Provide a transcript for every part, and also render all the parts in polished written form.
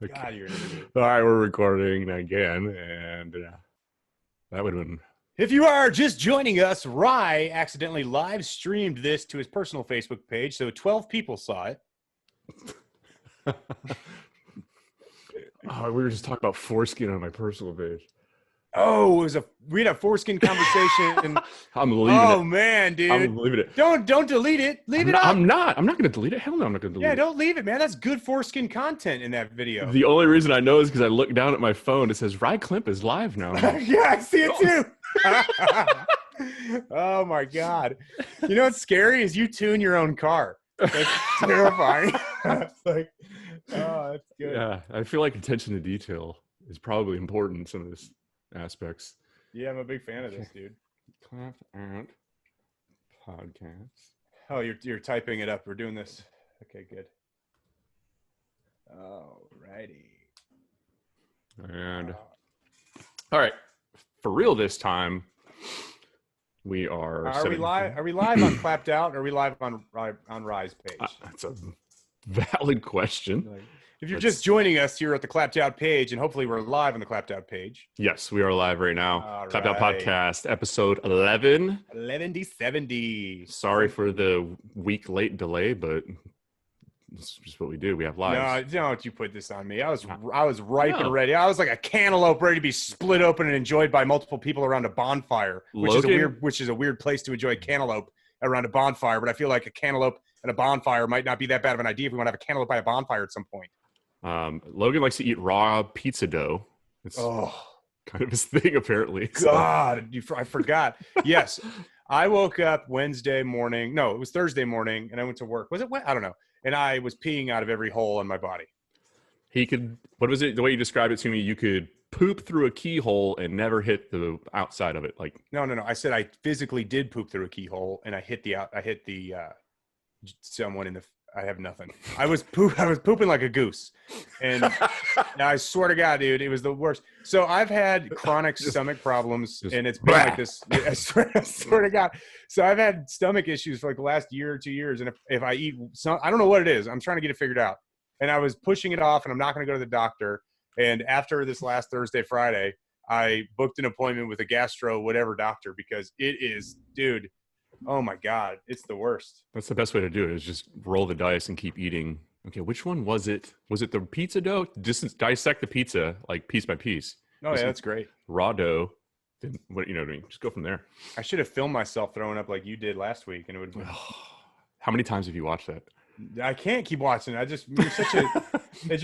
Okay. God, you're an idiot. All right, we're recording again, and that would have been. If you are just joining us, Rye accidentally live streamed this to his personal Facebook page, so 12 people saw it. Oh, we were just talking about foreskin on my personal page. Oh, we had a foreskin conversation. I'm leaving it. Oh man, dude! I'm leaving it. Don't delete it. Leave it up. I'm not going to delete it. Hell no, I'm not going to delete it. Yeah, don't leave it, man. That's good foreskin content in that video. The only reason I know is because I looked down at my phone. It says Rye Klimp is live now. Yeah, I see it too. Oh my god! You know what's scary is you tune your own car. That's terrifying. It's like, oh, that's good. Yeah, I feel like attention to detail is probably important in some of these aspects. Yeah, I'm a big fan of this, dude. Clap out podcast. Oh, you're typing it up. We're doing this. Okay, good. Alrighty. And all right, for real this time, we are. Are we live? Are we live on Clapped Out? Or are we live on Rye's page? That's a valid question. If you're just joining us here at the Clapped Out page, and hopefully we're live on the Clapped Out page. Yes, we are live right now. All Clapped Out right. Podcast, episode 11. 11-70. Sorry for the week late delay, but it's just what we do. We have lives. No, don't you put this on me. I was ripe and No. ready. I was like a cantaloupe ready to be split open and enjoyed by multiple people around a bonfire, Logan- which is a weird place to enjoy cantaloupe around a bonfire. But I feel like a cantaloupe and a bonfire might not be that bad of an idea if we want to have a cantaloupe by a bonfire at some point. Logan likes to eat raw pizza dough. It's kind of his thing, apparently. God, I forgot. Yes, I woke up Wednesday morning. No, it was Thursday morning, and I went to work. Was it? I don't know. And I was peeing out of every hole in my body. He could, what was it? The way you described it to me, you could poop through a keyhole and never hit the outside of it. Like, No. I said I physically did poop through a keyhole, and I hit the someone in the. I have nothing. I was pooping like a goose, and I swear to God, dude, it was the worst. So I've had chronic stomach problems, and it's been like this. I swear to God. So I've had stomach issues for like the last year or 2 years, and if I eat some, I don't know what it is. I'm trying to get it figured out, and I was pushing it off, and I'm not going to go to the doctor. And after this last Thursday, Friday, I booked an appointment with a gastro whatever doctor because it is, dude. Oh my God, it's the worst. that's the best way to do it, is just roll the dice and keep eating. Okay, which one was it? Was it the pizza dough? Just dissect the pizza like piece by piece. Oh yeah, that's great. Raw dough. Then what, you know what I mean? Just go from there. I should have filmed myself throwing up like you did last week, and it would. How many times have you watched that? I can't keep watching. You're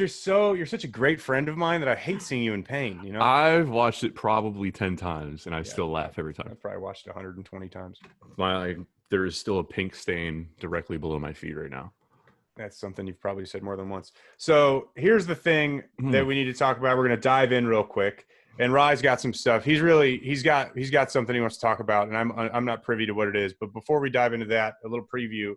such a great friend of mine that I hate seeing you in pain. You know, I've watched it probably 10 times, and I still laugh every time. I've probably watched it 120 times. There is still a pink stain directly below my feet right now. That's something you've probably said more than once. So here's the thing that we need to talk about. We're going to dive in real quick. And Rye's got some stuff. He's got something he wants to talk about, and I'm not privy to what it is. But before we dive into that, a little preview.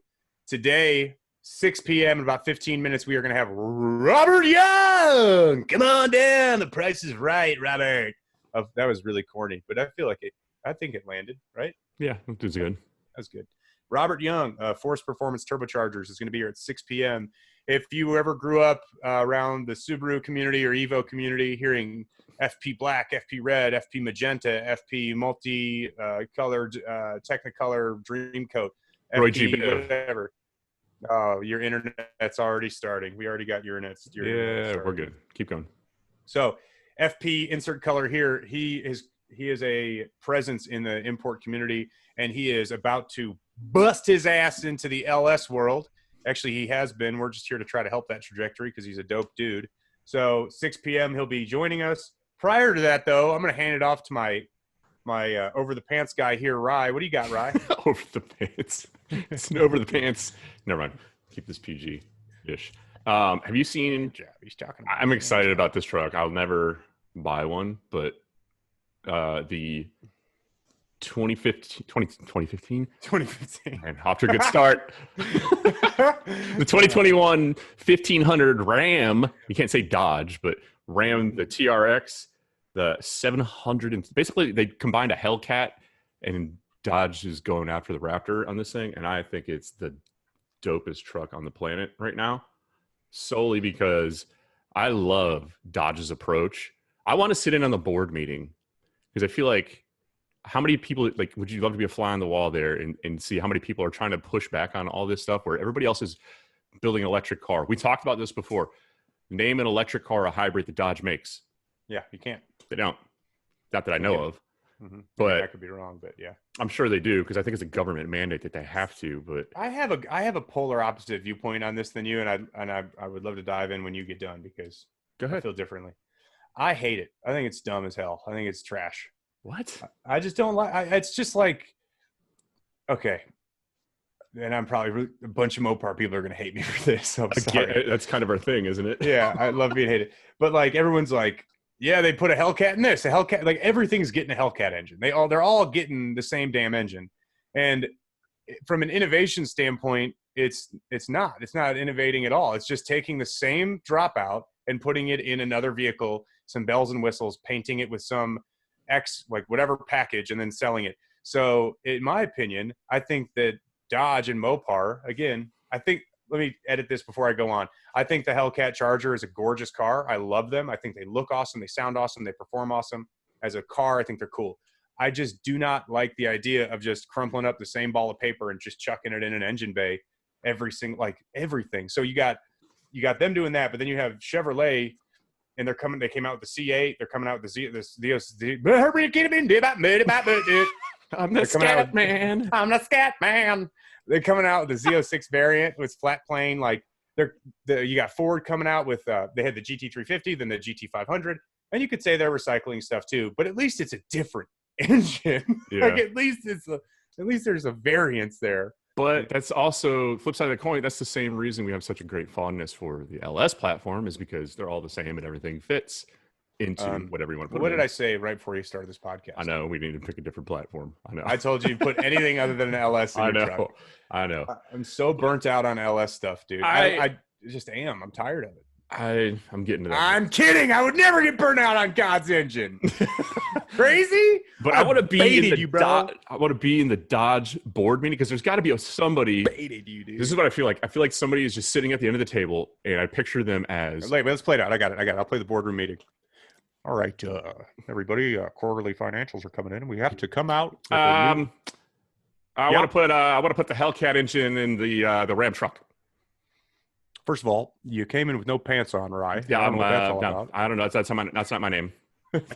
Today, 6 p.m. in about 15 minutes, we are going to have Robert Young. Come on down. The price is right, Robert. That was really corny, but I feel like I think it landed, right? Yeah, that was good. That's good. Robert Young, Force Performance Turbochargers, is going to be here at 6 p.m. If you ever grew up around the Subaru community or Evo community, hearing FP Black, FP Red, FP Magenta, FP Multi-colored, Technicolor Dreamcoat, Roy FP G. Biv. whatever. Oh, your internet's already starting. We already got your internet. Yeah, we're good. Keep going. So FP insert color here. He is a presence in the import community, and he is about to bust his ass into the LS world. Actually, he has been. We're just here to try to help that trajectory because he's a dope dude. So 6 p.m. he'll be joining us. Prior to that, though, I'm going to hand it off to my over the pants guy here, Rye. What do you got, Rye? Over the pants. It's an over the pants. Never mind. Keep this PG-ish. Have you seen? He's talking. I'm excited about this truck. I'll never buy one, but the 2015 and off to a good start. The 2021 1500 Ram, you can't say Dodge, but Ram, the TRX, the 700, and basically they combined a Hellcat, and Dodge is going after the Raptor on this thing, and I think it's the dopest truck on the planet right now, solely because I love Dodge's approach. I want to sit in on the board meeting because I feel like how many people, like, would you love to be a fly on the wall there and see how many people are trying to push back on all this stuff where everybody else is building an electric car? We talked about this before. Name an electric car, a hybrid that Dodge makes. Yeah, you can't. They don't. Not that I know of. Mm-hmm. But I could be wrong, but yeah, I'm sure they do because I think it's a government mandate that they have to. But I have a polar opposite viewpoint on this than you, and I would love to dive in when you get done because go ahead. I feel differently. I hate it. I think it's dumb as hell. I think it's trash. What? I just don't like. It's just like, okay, and I'm probably a bunch of Mopar people are gonna hate me for this. So I'm sorry. That's kind of our thing, isn't it? Yeah, I love being hated, but like everyone's like, yeah, they put a Hellcat in this, a Hellcat, like everything's getting a Hellcat engine. They're all getting the same damn engine. And from an innovation standpoint, it's not innovating at all. It's just taking the same dropout and putting it in another vehicle, some bells and whistles, painting it with some like whatever package and then selling it. So in my opinion, I think that Dodge and Mopar, again, let me edit this before I go on. I think the Hellcat Charger is a gorgeous car. I love them. I think they look awesome. They sound awesome. They perform awesome. As a car, I think they're cool. I just do not like the idea of just crumpling up the same ball of paper and just chucking it in an engine bay everything. So you got them doing that, but then you have Chevrolet and they came out with the C8. They're coming out with I'm the scat man. I'm the scat man. They're coming out with the Z06 variant with flat plane. Like you got Ford coming out with they had the GT350, then the GT500, and you could say they're recycling stuff too. But at least it's a different engine. Yeah. Like at least there's a variance there. But that's also flip side of the coin. That's the same reason we have such a great fondness for the LS platform is because they're all the same and everything fits into whatever you want to put. What did I say right before you started this podcast? I know we need to pick a different platform. I know. I told you put anything other than an LS in your truck. I know. I'm so burnt out on LS stuff, dude. I just am. I'm tired of it. I'm getting to that. I'm kidding. I would never get burnt out on God's engine. Crazy? But I want to be in the I want to be in the Dodge board meeting because there's got to be somebody. Baited you, dude. This is what I feel like. I feel like somebody is just sitting at the end of the table, and I picture them as. Wait, let's play it out. I got it. I'll play the boardroom meeting. All right, everybody. Quarterly financials are coming in. We have to come out. I want to put the Hellcat engine in the Ram truck. First of all, you came in with no pants on, right? Yeah, I don't know. That's not my name.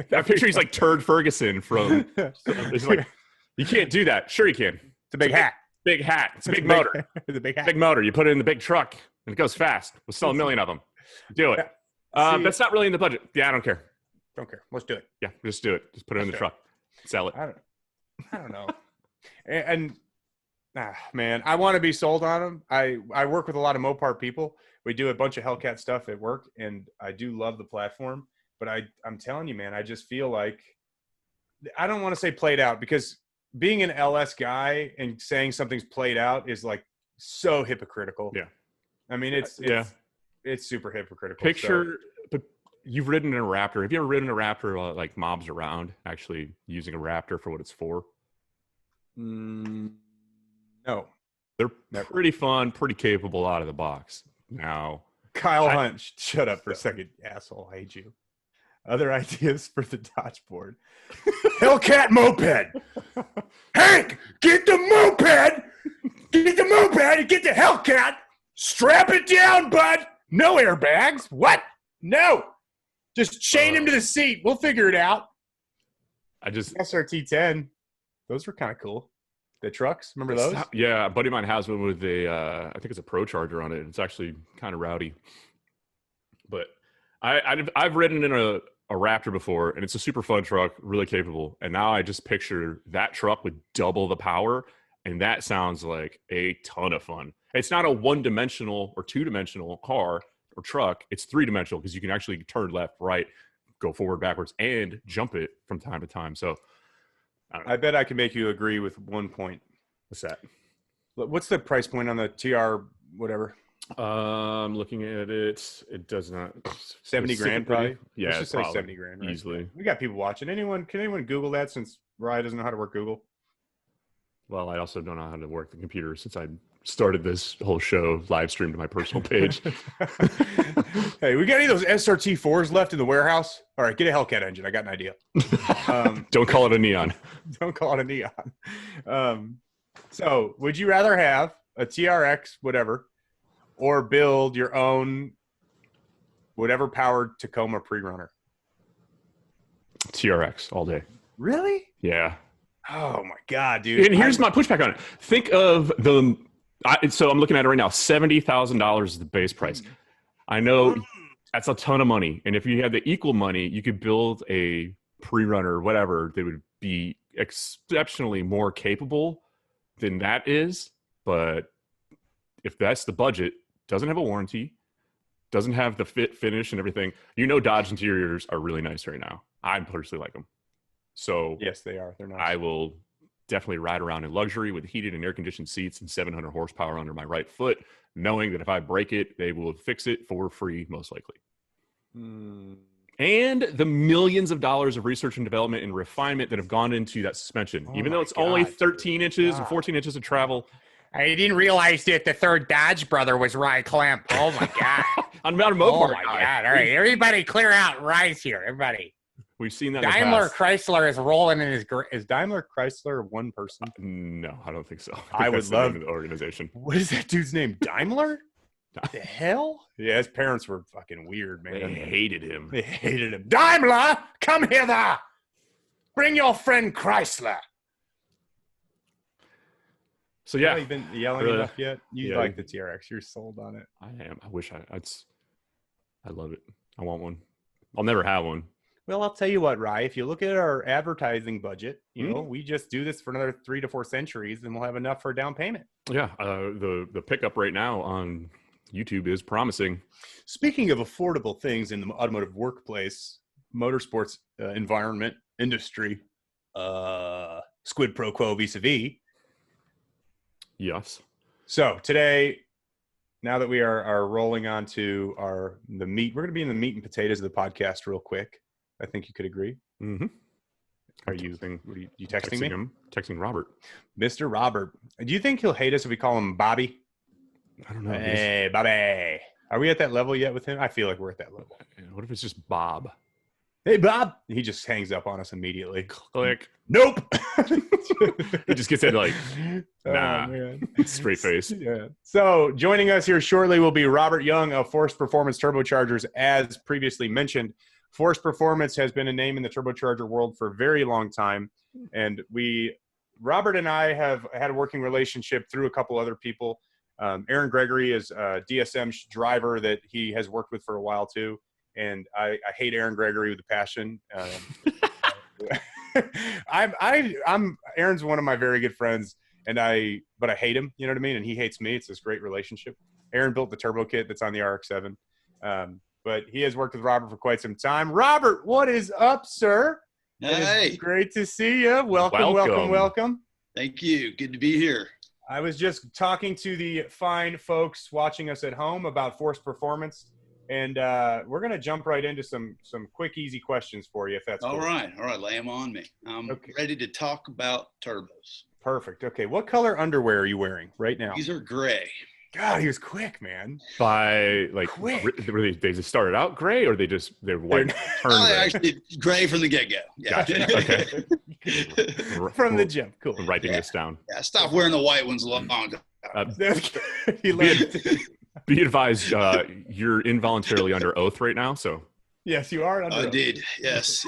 That picture, he's like Turd Ferguson from. It's like, you can't do that. Sure, you can. It's a big hat. Big hat. It's a big motor. It's a big hat. Big motor. You put it in the big truck, and it goes fast. We'll sell 1 million of them. Do it. That's not really in the budget. Yeah, I don't care. Don't care. Let's do it. Yeah, just do it. Just put it in the truck. Sell it. I don't know. Man, I want to be sold on them. I work with a lot of Mopar people. We do a bunch of Hellcat stuff at work, and I do love the platform. But I'm telling you, man, I just feel like I don't want to say played out because being an LS guy and saying something's played out is like so hypocritical. Yeah. I mean, it's super hypocritical. But you've ridden in a Raptor. Have you ever ridden a Raptor while like mobs around actually using a Raptor for what it's for? No. They're pretty fun, pretty capable out of the box. Now, Kyle Hunt, shut up for a second, asshole. I hate you. Other ideas for the Dodge board. Hellcat moped. Hank, get the moped. Get the moped and get the Hellcat. Strap it down, bud. No airbags. What? No. Just chain him to the seat. We'll figure it out. SRT-10. Those were kind of cool. The trucks, remember those? Yeah, a buddy of mine has one with I think it's a Pro Charger on it. It's actually kind of rowdy. But I've ridden in a Raptor before, and it's a super fun truck, really capable. And now I just picture that truck with double the power, and that sounds like a ton of fun. It's not a one-dimensional or two-dimensional car or truck. It's three-dimensional because you can actually turn left, right, go forward, backwards, and jump it from time to time. So I bet I can make you agree with one point. What's that? What's the price point on the TR whatever? I'm looking at it. It does not 70 grand probably. Yeah, let's just say 70 grand. Right? Easily. We got people watching. Can anyone Google that since Ryan doesn't know how to work Google? Well, I also don't know how to work the computer since I started this whole show live streamed to my personal page. Hey, we got any of those SRT4s left in the warehouse? All right, get a Hellcat engine. I got an idea. Don't call it a neon. Don't call it a neon. So would you rather have a TRX, whatever, or build your own whatever powered Tacoma pre-runner? TRX all day. Really? Yeah. Oh my God, dude. And here's my pushback on it. Think of so I'm looking at it right now. $70,000 is the base price. I know that's a ton of money. And if you had the equal money, you could build a pre-runner, whatever, that would be exceptionally more capable than that is. But if that's the budget, doesn't have a warranty, doesn't have the fit, finish, and everything. Dodge interiors are really nice right now. I personally like them. So yes, they are. They're nice. I will definitely ride around in luxury with heated and air-conditioned seats and 700 horsepower under my right foot, knowing that if I break it, they will fix it for free, most likely. And the millions of dollars of research and development and refinement that have gone into that suspension, even though it's only 13 inches and 14 inches of travel. I didn't realize that the third Dodge brother was Rye Clamp. Oh, my God. I'm not a Mopar Oh, my God. All right, everybody clear out. Rye's here, everybody. We've seen that. Daimler Chrysler is rolling in his. Is Daimler Chrysler one person? No, I don't think so. I would love the organization. What is that dude's name? Daimler? The hell? Yeah, his parents were fucking weird, man. They hated him. They hated him. Daimler, come hither. Bring your friend Chrysler. So yeah, you've been yelling enough yet? You like the TRX? You're sold on it. I am. I wish I love it. I want one. I'll never have one. Well, I'll tell you what, Rye, if you look at our advertising budget, we just do this for another 3 to 4 centuries and we'll have enough for a down payment. Yeah. The pickup right now on YouTube is promising. Speaking of affordable things in the automotive workplace, motorsports environment, industry, squid pro quo vis-a-vis. Yes. So today, now that we are rolling on to the meat, we're going to be in the meat and potatoes of the podcast real quick. I think you could agree. Mm-hmm. Are you texting me? Him, texting Robert. Mr. Robert. Do you think he'll hate us if we call him Bobby? I don't know. Hey, Bobby. Are we at that level yet with him? I feel like we're at that level. What if it's just Bob? Hey, Bob. He just hangs up on us immediately. Click. Nope. He just gets it like, nah, straight face. Yeah. So joining us here shortly will be Robert Young of Force Performance Turbochargers, as previously mentioned. Force Performance has been a name in the turbocharger world for a very long time. And Robert and I have had a working relationship through a couple other people. Aaron Gregory is a DSM driver that he has worked with for a while too. And I hate Aaron Gregory with a passion. Aaron's one of my very good friends, but I hate him. You know what I mean? And he hates me. It's this great relationship. Aaron built the turbo kit that's on the RX-7. But he has worked with Robert for quite some time. Robert, what is up, sir? Hey. It's great to see you. Welcome. Thank you. Good to be here. I was just talking to the fine folks watching us at home about Force Performance, and we're going to jump right into some quick, easy questions for you, if that's cool. All right. Lay them on me. I'm ready to talk about turbos. Perfect. Okay. What color underwear are you wearing right now? These are gray. God, he was quick, man. By like, they just started out gray, or they're white? Actually, gray from the get-go. Yeah. Gotcha. Okay. From the gym. Cool. I'm writing this down. Yeah. Stop wearing the white ones long ago. Be advised, you're involuntarily under oath right now, so. Yes, you are under oath. Indeed. Yes.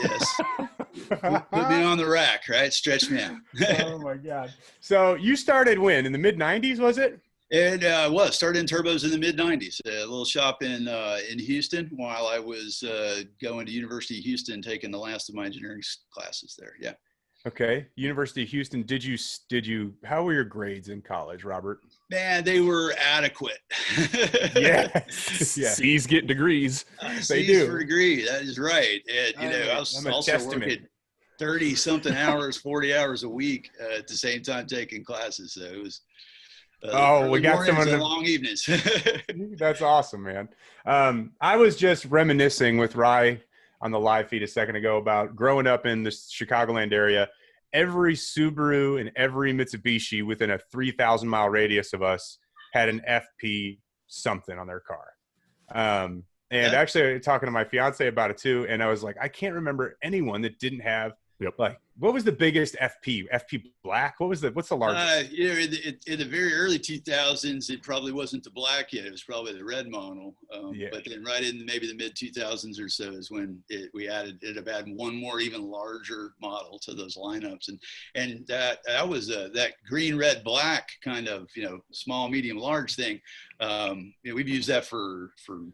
Put me on the rack, right? Stretch me out. Oh, my God. So you started when? In the mid-90s, was it? It started in turbos in the mid-90s. A little shop in Houston while I was going to University of Houston, taking the last of my engineering classes there. Yeah. Okay. University of Houston. Did you? How were your grades in college, Robert? Man, they were adequate. Yeah. C's get degrees. They do. For a degree. That is right. And, I was also working 30-something hours, 40 hours a week at the same time taking classes. So it was. We got some of the long evenings. That's awesome, man. I was just reminiscing with Rye on the live feed a second ago about growing up in the Chicagoland area. Every Subaru and every Mitsubishi within a 3,000-mile radius of us had an FP something on their car. And actually talking to my fiance about it too. And I was like, I can't remember anyone that didn't have like, what was the biggest FP? FP Black? What's the largest? In the very early 2000s, it probably wasn't the black yet. It was probably the red model. But then right in maybe the mid 2000s or so is when we ended up adding one more even larger model to those lineups. And that was that green, red, black kind of, small, medium, large thing. We've used that for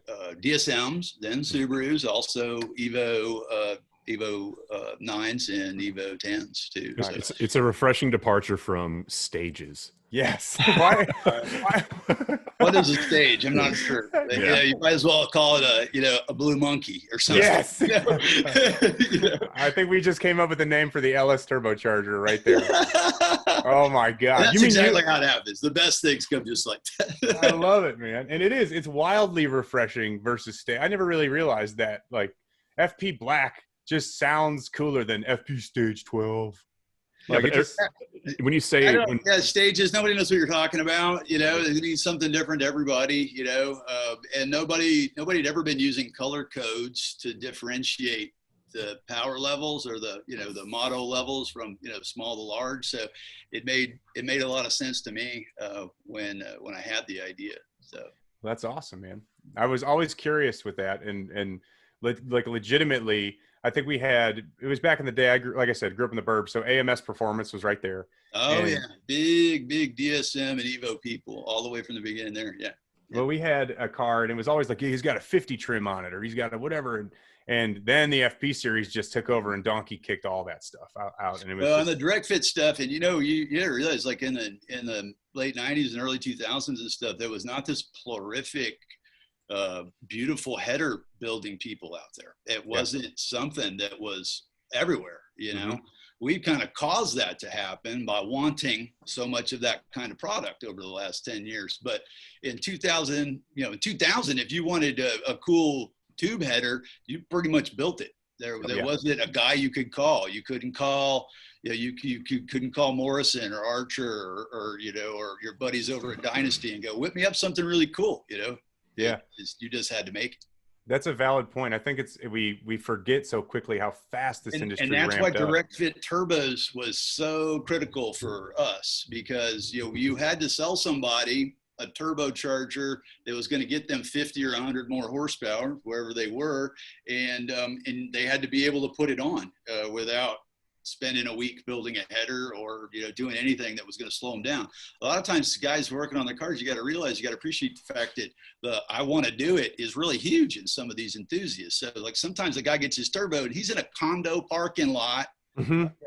DSMs, then Subarus, also Evo 9s and Evo 10s too. So. It's a refreshing departure from stages. Yes. Why? What is a stage? I'm not sure. You might as well call it a blue monkey or something. Yes. I think we just came up with the name for the LS turbocharger right there. Oh my God. That's exactly how it happens. The best things come just like that. I love it, man. And it's wildly refreshing versus stage. I never really realized that like FP Black just sounds cooler than FP Stage 12. Like when you say stages, nobody knows what you're talking about. It means something different to everybody. And nobody had ever been using color codes to differentiate the power levels or the model levels from small to large. So it made a lot of sense to me when I had the idea. So that's awesome, man. I was always curious with that, and like legitimately. I think it was back in the day. Like I said, grew up in the burbs. So AMS Performance was right there. Oh, yeah. Big DSM and Evo people all the way from the beginning there. Yeah. Well, we had a car and it was always like, he's got a 50 trim on it or he's got a whatever. And then the FP series just took over and donkey kicked all that stuff out. And it was and the direct fit stuff. And, you realize like in the late 90s and early 2000s and stuff, there was not this prolific beautiful header building people out there. It wasn't something that was everywhere. We kind of caused that to happen by wanting so much of that kind of product over the last 10 years. But in 2000, if you wanted a cool tube header, you pretty much built it. There wasn't a guy you could call. You couldn't call, you couldn't call Morrison or Archer or your buddies over at Dynasty and go, whip me up something really cool, Yeah. You just had to make it. That's a valid point. I think we forget so quickly how fast this industry ramped up. And that's why direct fit turbos was so critical for us because, you had to sell somebody a turbocharger that was going to get them 50 or 100 more horsepower, wherever they were. And they had to be able to put it on without spending a week building a header or doing anything that was going to slow them down. A lot of times guys working on their cars, you got to realize, you got to appreciate the fact that the I want to do it is really huge in some of these enthusiasts. So like sometimes the guy gets his turbo and he's in a condo parking lot,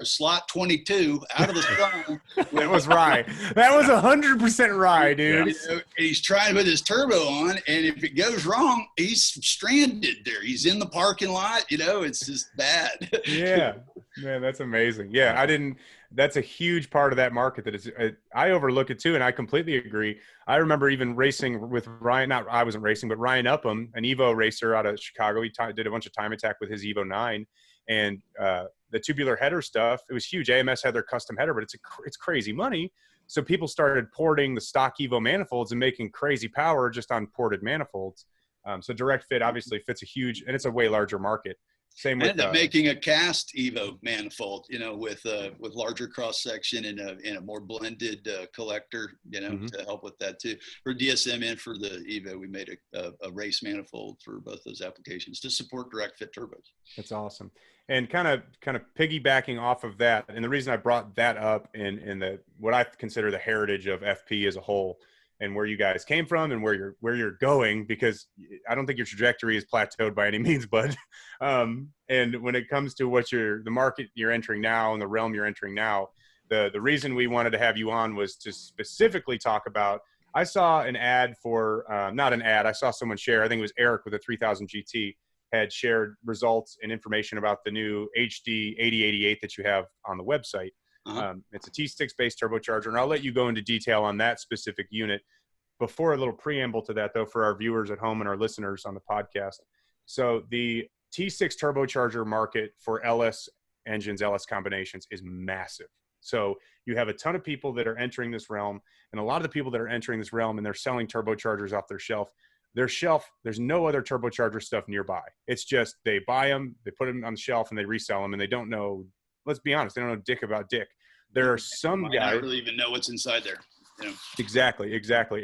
slot 22 out of the sun. That was right. That was 100% right, dude. And he's trying to put his turbo on, and if it goes wrong, he's stranded there. He's in the parking lot. It's just bad. Yeah, man, that's amazing. Yeah, that's a huge part of that market that is. I overlook it too, and I completely agree. I remember even racing with Ryan. I wasn't racing, but Ryan Upham, an Evo racer out of Chicago. He did a bunch of time attack with his Evo 9, and the tubular header stuff, it was huge. AMS had their custom header, but it's crazy money. So people started porting the stock Evo manifolds and making crazy power just on ported manifolds. So direct fit obviously fits and it's a way larger market. Same with making a cast Evo manifold, with larger cross section and a more blended collector, to help with that too. For DSM and for the Evo, we made a race manifold for both those applications to support direct fit turbos. That's awesome. And kind of piggybacking off of that, and the reason I brought that up in what I consider the heritage of FP as a whole, and where you guys came from and where you're going, because I don't think your trajectory is plateaued by any means, bud. And when it comes to the market you're entering now and the realm you're entering now, the reason we wanted to have you on was to specifically talk about. I saw an ad for not an ad. I saw someone share. I think it was Eric with a 3000 GT. Had shared results and information about the new HD 8088 that you have on the website. It's a T6 based turbocharger, and I'll let you go into detail on that specific unit. Before a little preamble to that, though, for our viewers at home and our listeners on the podcast. So the T6 turbocharger market for LS engines, LS combinations is massive. So you have a ton of people that are entering this realm, and a lot of the people that are entering this realm and they're selling turbochargers off their shelf, there's no other turbocharger stuff nearby. It's just they buy them, they put them on the shelf, and they resell them, and they don't know, let's be honest, they don't know dick about dick. There are some guys. I don't really even know what's inside there. You know? Exactly.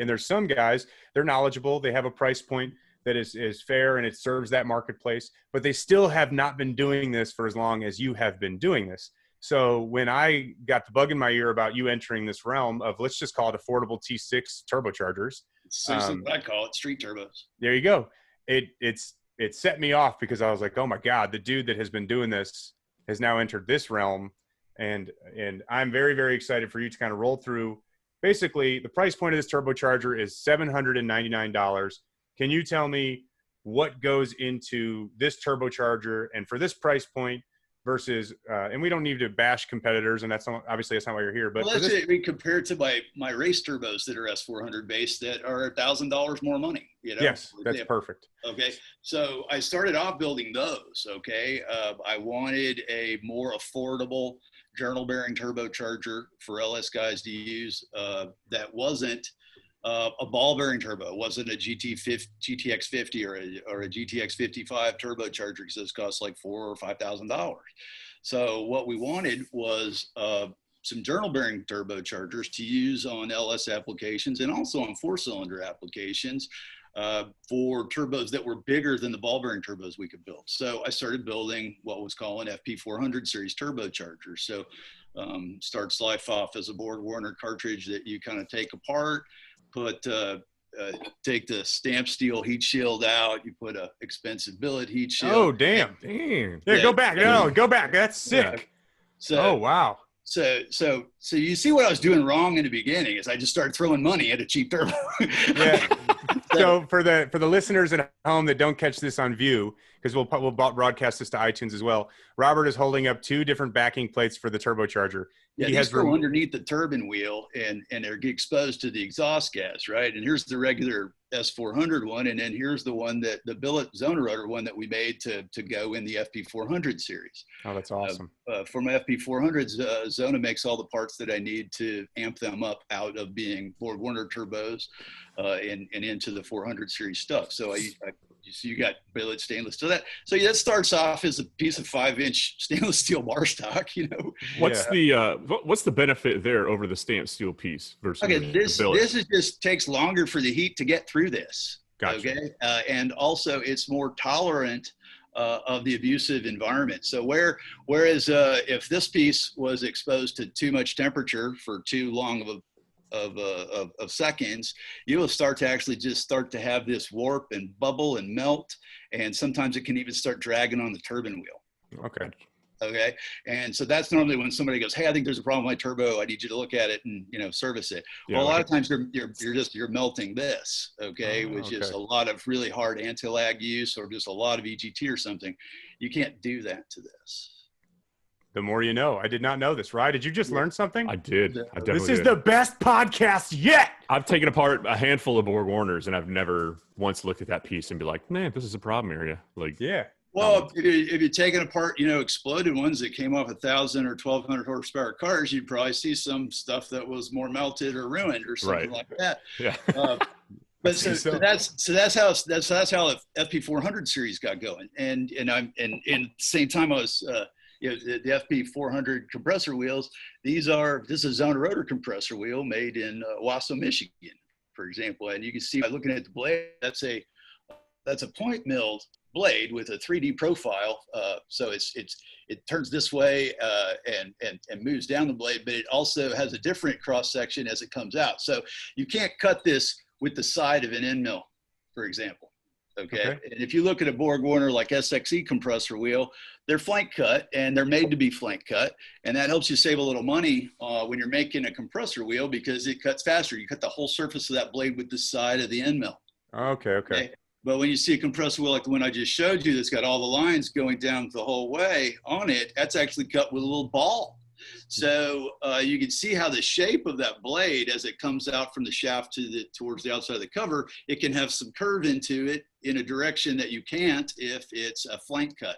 And there's some guys, they're knowledgeable, they have a price point that is fair and it serves that marketplace, but they still have not been doing this for as long as you have been doing this. So when I got the bug in my ear about you entering this realm of, let's just call it affordable T6 turbochargers. Seriously, what I call it, street turbos. There you go. It set me off because I was like, oh my God, the dude that has been doing this has now entered this realm. And I'm very, very excited for you to kind of roll through. Basically, the price point of this turbocharger is $799. Can you tell me what goes into this turbocharger and for this price point versus, and we don't need to bash competitors, and that's not, obviously that's not why you're here. But well, let's say we compare it to my race turbos that are S400 based that are $1,000 more money. You know? Yes, that's perfect. Okay, so I started off building those. Okay, I wanted a more affordable journal bearing turbocharger for LS guys to use that wasn't a ball bearing turbo. It wasn't a GTX 50 or a GTX 55 turbocharger because those cost like $4,000 or $5,000. So what we wanted was some journal bearing turbochargers to use on LS applications and also on 4-cylinder applications for turbos that were bigger than the ball bearing turbos we could build. So I started building what was called an FP400 series turbocharger. So starts life off as a Borg Warner cartridge that you kind of take apart, take the stamp steel heat shield out, you put a expensive billet heat shield. Oh, damn. Damn. Yeah, go back. No, go back. That's sick. Yeah. So, oh, wow. So you see what I was doing wrong in the beginning is I just started throwing money at a cheap turbo. Yeah. So for the listeners at home that don't catch this on view, because we'll broadcast this to iTunes as well, Robert is holding up two different backing plates for the turbocharger. Yeah, these go underneath the turbine wheel and they're exposed to the exhaust gas, right? And here's the regular S400 one, and then here's the one that the billet Zona rotor one that we made to go in the FP400 series. Oh, that's awesome. For my FP400s, Zona makes all the parts that I need to amp them up out of being Borg Warner turbos and into the 400 series stuff. So you got billet stainless. So that starts off as a piece of 5-inch stainless steel bar stock, you know. What's the benefit there over the stamped steel piece versus this is just takes longer for the heat to get through this. Gotcha. Okay, and also it's more tolerant of the abusive environment. So whereas if this piece was exposed to too much temperature for too long of seconds, you will start to have this warp and bubble and melt, and sometimes it can even start dragging on the turbine wheel. Okay, and so that's normally when somebody goes, "Hey, I think there's a problem with my turbo. I need you to look at it and service it." Yeah, well, a lot of times you're melting this, which is a lot of really hard anti-lag use or just a lot of EGT or something. You can't do that to this. The more you know. I did not know this. Ryan, did you just learn something? I did. I definitely This is the best podcast yet. I've taken apart a handful of Borg Warners, and I've never once looked at that piece and be like, man, this is a problem area. Like, yeah. Well, if you're taking apart, exploded ones that came off 1,000 or 1,200 horsepower cars, you'd probably see some stuff that was more melted or ruined or something like that. Yeah. But so that's how the FP400 series got going, and at the same time I was the FP400 compressor wheels. This is a Zona rotor compressor wheel made in Wausau, Michigan, for example, and you can see by looking at the blade that's a point milled blade with a 3D profile. So it turns this way and moves down the blade, but it also has a different cross section as it comes out. So you can't cut this with the side of an end mill, for example. Okay. And if you look at a Borg Warner like SXE compressor wheel, they're flank cut and they're made to be flank cut. And that helps you save a little money when you're making a compressor wheel because it cuts faster. You cut the whole surface of that blade with the side of the end mill. Okay. But when you see a compressor wheel like the one I just showed you that's got all the lines going down the whole way on it, that's actually cut with a little ball. So you can see how the shape of that blade as it comes out from the shaft towards the outside of the cover, it can have some curve into it in a direction that you can't if it's a flank cut.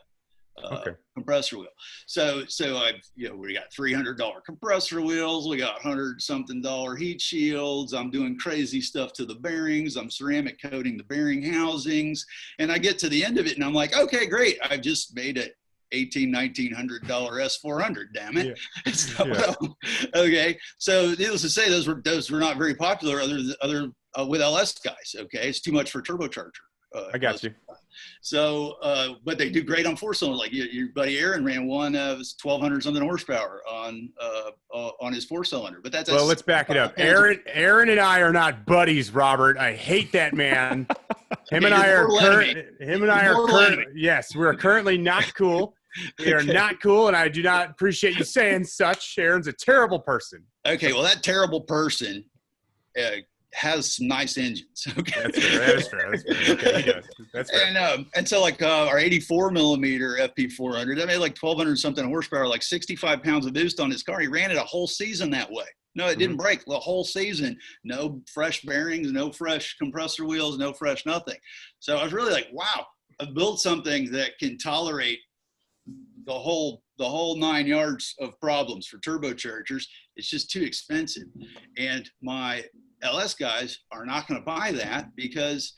compressor wheel. So I've, we got $300 compressor wheels. We got $100-something heat shields. I'm doing crazy stuff to the bearings. I'm ceramic coating the bearing housings. And I get to the end of it and I'm like, okay, great. I've just made it $1,900 S400, damn it. Yeah. Okay. So needless to say, those were not very popular other with LS guys. Okay. It's too much for turbocharger. I got you. So, but they do great on 4-cylinder. Like your buddy Aaron ran one of 1,200 something horsepower on his 4-cylinder. But that's let's back it up. Aaron and I are not buddies, Robert. I hate that man. Him and I are currently, yes, we're currently not cool. We are not cool, and I do not appreciate you saying such. Aaron's a terrible person. Okay, well, that terrible person has some nice engines. Okay, that's fair. Okay, he does. That's fair. And so like our 84 millimeter FP400, that made like 1,200 something horsepower, like 65 pounds of boost on his car. He ran it a whole season that way. No, it didn't break the whole season. No fresh bearings, no fresh compressor wheels, no fresh nothing. So I was really like, wow, I've built something that can tolerate the whole 9 yards of problems for turbochargers. It's just too expensive. And my LS guys are not going to buy that because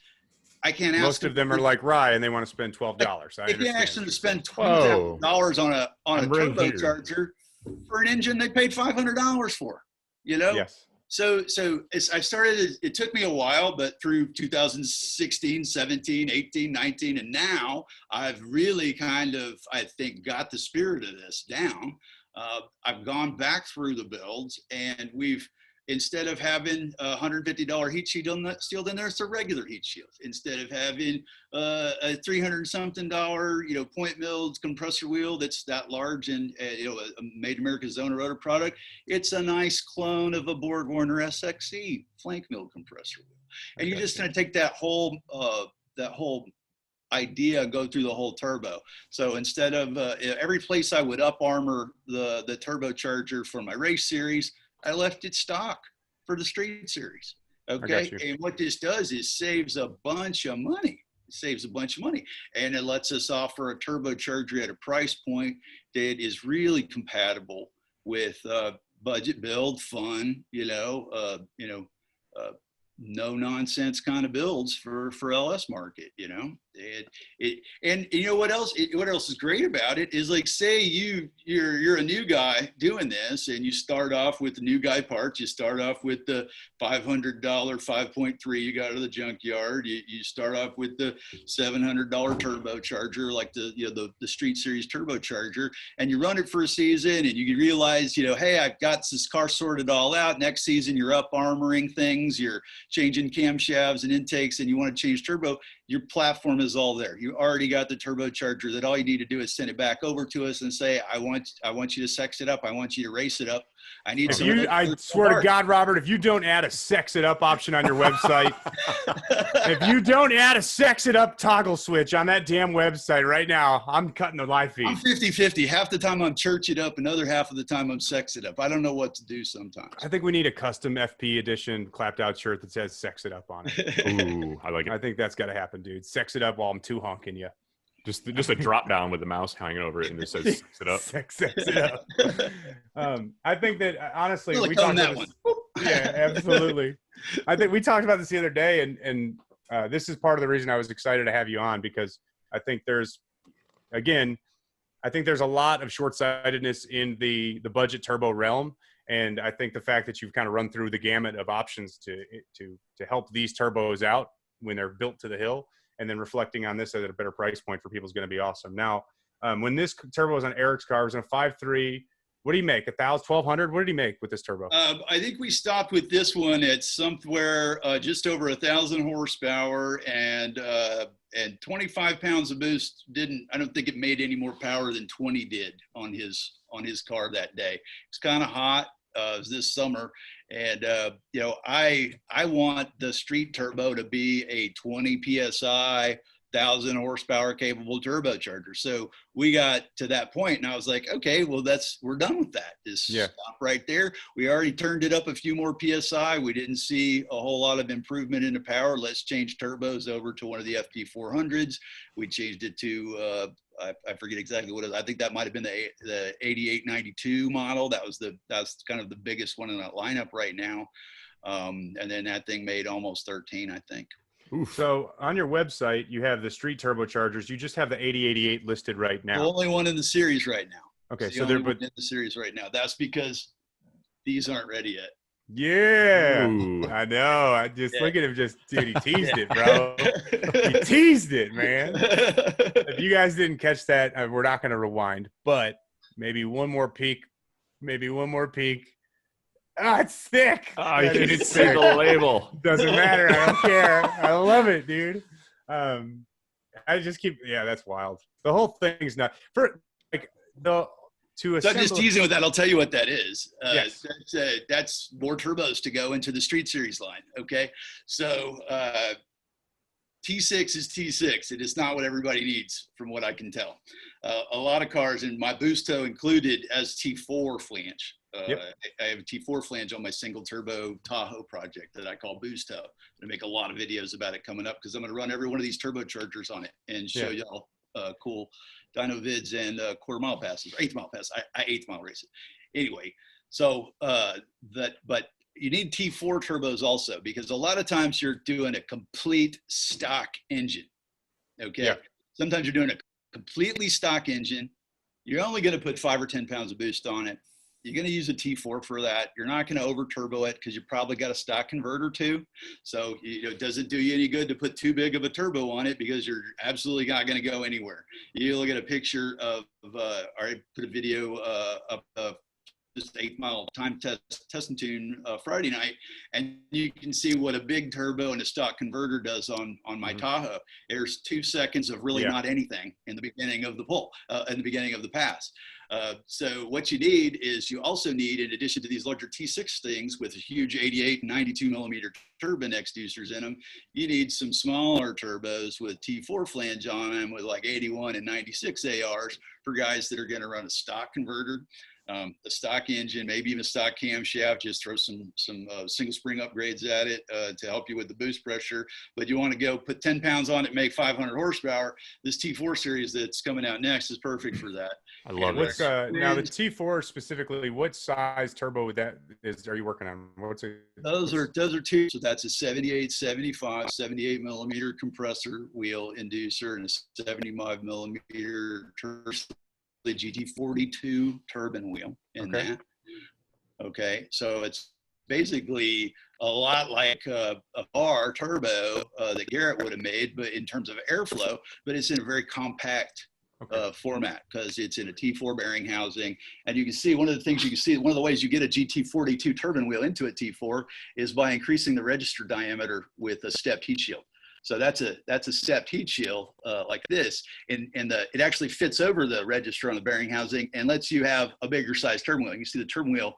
I can't ask most of them are like Rye and they want to spend $12. I can't ask them to spend $20,000 on a turbocharger for an engine they paid $500 for. Yes. So I started, it took me a while, but through 2016, 17, 18, 19, and now I've really kind of, I think, got the spirit of this down. I've gone back through the builds and instead of having a $150 heat shield in there, it's a regular heat shield. Instead of having a $300-something, point milled compressor wheel that's that large and a Made in America Zona rotor product, it's a nice clone of a BorgWarner SXE flank milled compressor wheel. And you're just going to take that whole idea, go through the whole turbo. So instead of every place I would up armor the turbocharger for my race series, I left it stock for the street series. Okay. And what this does is saves a bunch of money. And it lets us offer a turbocharger at a price point that is really compatible with budget build, fun, no nonsense kind of builds for LS market, and you know what else is great about it is, like, say you're a new guy doing this and you start off with the new guy parts. You start off with the $500 5.3 you got out of the junkyard. You start off with the $700 turbocharger, like the street series turbocharger, and you run it for a season and you realize, hey, I've got this car sorted all out. Next season you're up armoring things, you're changing camshafts and intakes, and you want to change turbo. Your platform is all there. You already got the turbocharger that all you need to do is send it back over to us and say, I want you to sex it up. I want you to race it up. I need some. I swear to God, Robert, if you don't add a sex it up option on your website, if you don't add a sex it up toggle switch on that damn website right now, I'm cutting the live feed. I'm 50-50. Half the time I'm church it up, another half of the time I'm sex it up. I don't know what to do sometimes. I think we need a custom FP edition clapped out shirt that says sex it up on it. Ooh, I like it. I think that's got to happen, dude. Sex it up while I'm too honking you. Just a drop down with the mouse hanging over it and it says sex it up. Sex it up. I think that honestly, really we talked about this. Yeah, absolutely. I think we talked about this the other day, and this is part of the reason I was excited to have you on, because I think there's a lot of short-sightedness in the budget turbo realm, and I think the fact that you've kind of run through the gamut of options to help these turbos out when they're built to the hill, and then reflecting on this at a better price point for people is going to be awesome. Now, when this turbo was on Eric's car, it was in a 5.3. What do you make? 1,200? What did he make with this turbo? I think we stopped with this one at somewhere just over 1,000 horsepower and 25 pounds of boost. I don't think it made any more power than 20 did on his car that day. It's kind of hot. It was this summer, and I want the street turbo to be a 20 psi 1,000 horsepower capable turbocharger. So we got to that point, and I was like, okay, well, we're done with that. Just stop right there. We already turned it up a few more PSI. We didn't see a whole lot of improvement in the power. Let's change turbos over to one of the FT400s. We changed it to, I forget exactly what it is. I think that might have been the 8892 model. That's kind of the biggest one in that lineup right now. And then that thing made almost 13, I think. Oof. So on your website, you have the street turbochargers. You just have the 8088 listed right now. The only one in the series right now. Okay, so they're in the series right now. That's because these aren't ready yet. Yeah, ooh. I know. I just look at him, dude, he teased it, bro. He teased it, man. If you guys didn't catch that, we're not going to rewind, but maybe one more peek. Ah, it's sick. Oh, you didn't see the label. Doesn't matter. I don't care. I love it, dude. I just keep. Yeah, that's wild. The whole thing's not for like the to. So I'm just teasing with that. I'll tell you what that is. Yes. That's more turbos to go into the Street Series line. Okay, so T6 is T6. It is not what everybody needs, from what I can tell. A lot of cars, and my Boosto included, as T4 flange. I have a T4 flange on my single turbo Tahoe project that I call Boosto. I'm going to make a lot of videos about it coming up because I'm going to run every one of these turbochargers on it and show y'all cool dyno vids and quarter mile passes, or eighth mile pass. I eighth mile race it. Anyway, so but you need T4 turbos also, because a lot of times you're doing a complete stock engine. Okay. Yeah. Sometimes you're doing a completely stock engine. You're only going to put 5 or 10 pounds of boost on it. You're going to use a T4 for that. You're not going to over turbo it because you probably got a stock converter too. So it doesn't do you any good to put too big of a turbo on it because you're absolutely not going to go anywhere. You look at a picture of I put a video of just 8 mile time test and tune Friday night, and you can see what a big turbo and a stock converter does on my Tahoe. There's 2 seconds of really not anything in the beginning of the pull, in the beginning of the pass. So what you need is, you also need, in addition to these larger T6 things with a huge 88 and 92 millimeter turbine exducers in them, you need some smaller turbos with T4 flange on them with like 81 and 96 ARs for guys that are going to run a stock converter. The stock engine, maybe even stock camshaft, just throw some single spring upgrades at it to help you with the boost pressure. But you want to go put 10 pounds on it, make 500 horsepower. This T4 series that's coming out next is perfect for that. I love it. Now the T4 specifically, what size turbo would that are you working on? Those are two. So that's a 78, 75, 78 millimeter compressor wheel inducer and a 75 millimeter the GT42 turbine wheel in that. Okay, so it's basically a lot like a bar turbo that Garrett would have made, but in terms of airflow, but it's in a very compact format because it's in a T4 bearing housing. And you can see one of the ways you get a GT42 turbine wheel into a T4 is by increasing the register diameter with a stepped heat shield. So that's a stepped heat shield like this, and it actually fits over the register on the bearing housing and lets you have a bigger size turbine wheel. You see the turbine wheel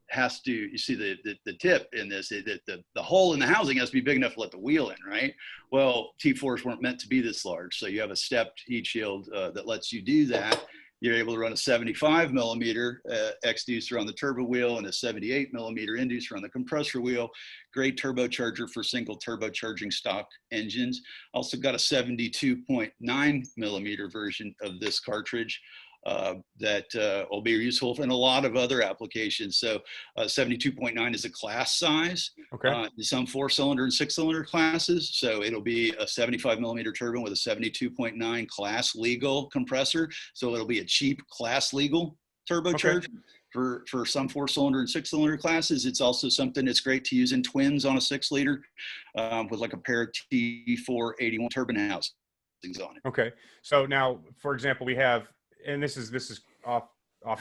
has to, you see the tip in this, the hole in the housing has to be big enough to let the wheel in, right? Well, T4s weren't meant to be this large, so you have a stepped heat shield that lets you do that. You're able to run a 75 millimeter exducer on the turbo wheel and a 78 millimeter inducer on the compressor wheel. Great turbocharger for single turbocharging stock engines. Also got a 72.9 millimeter version of this cartridge that will be useful in a lot of other applications. So 72.9 is a class size. Some 4-cylinder and 6-cylinder classes. So it'll be a 75 millimeter turbine with a 72.9 class legal compressor. So it'll be a cheap class legal turbocharger. For some 4-cylinder and 6-cylinder classes. It's also something that's great to use in twins on a 6-liter with like a pair of T4 81 turbine housings on it. Okay. So now, for example, we have, and this is off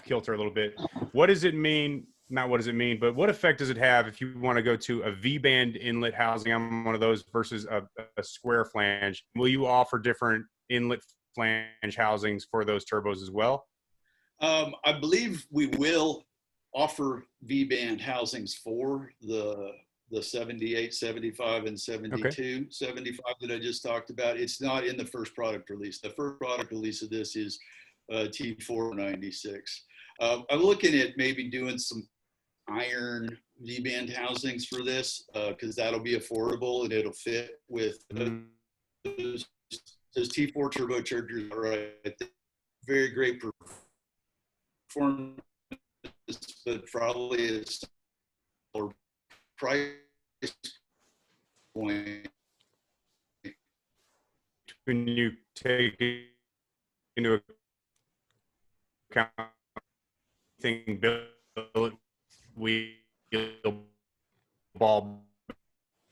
kilter a little bit. What does it mean? Not what does it mean, but what effect does it have if you want to go to a V-band inlet housing on one of those versus a square flange? Will you offer different inlet flange housings for those turbos as well? I believe we will offer V-band housings for the the 78, 75, and 72, 75 that I just talked about. It's not in the first product release. The first product release of this is T496. I'm looking at maybe doing some iron V-band housings for this because that'll be affordable and it'll fit with those T4 turbochargers. Right, very great performance, but probably a smaller price point. When you take into account thing built wheel ball.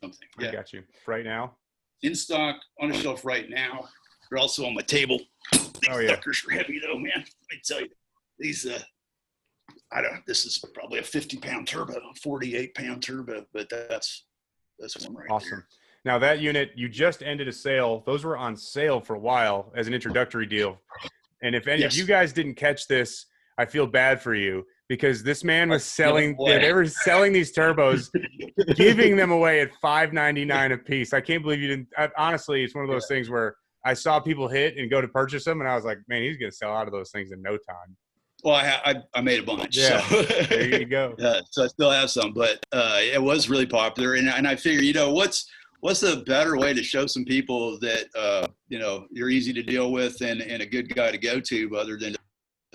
Something. I got you. Right now? In stock, on a shelf right now. They're also on my table. These suckers are heavy though, man. Let me tell you. These, this is probably a 50-pound turbo, 48-pound turbo, but that's one right awesome. there. Now that unit, you just ended a sale. Those were on sale for a while as an introductory deal. And if any of you guys didn't catch this, I feel bad for you because this man was selling, they were selling these turbos, giving them away at $5.99 a piece. I can't believe you didn't. Honestly, it's one of those things where I saw people hit and go to purchase them, and I was like, man, he's going to sell out of those things in no time. Well, I made a bunch. Yeah, so. There you go. So I still have some, but it was really popular. And I figure, what's a better way to show some people that, you're easy to deal with and a good guy to go to other than to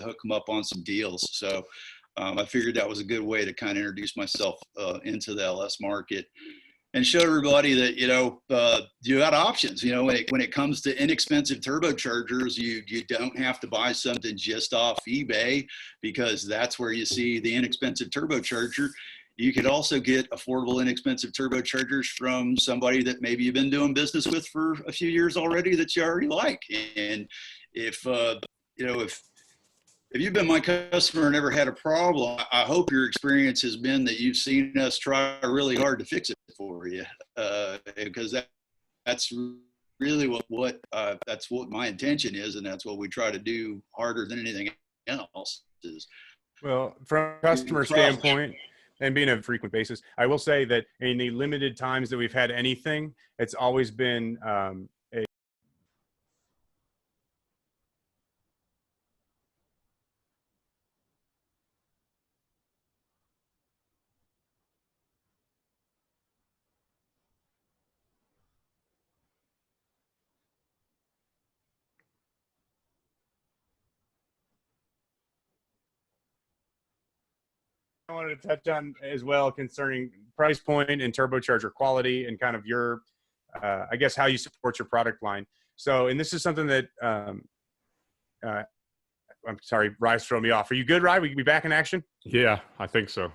hook them up on some deals. So I figured that was a good way to kind of introduce myself into the LS market and show everybody that, you got options. When it comes to inexpensive turbochargers, you don't have to buy something just off eBay because that's where you see the inexpensive turbocharger. You could also get affordable, inexpensive turbochargers from somebody that maybe you've been doing business with for a few years already that you already like. And if you've been my customer and never had a problem, I hope your experience has been that you've seen us try really hard to fix it for you, because that's really what that's what my intention is, and that's what we try to do harder than anything else. Well, from a customer standpoint and being a frequent basis, I will say that in the limited times that we've had anything, it's always been I wanted to touch on as well concerning price point and turbocharger quality and kind of your, I guess, how you support your product line. So, and this is something that, I'm sorry, Rye's throwing me off. Are you good, Rye? We can be back in action? Yeah, I think so.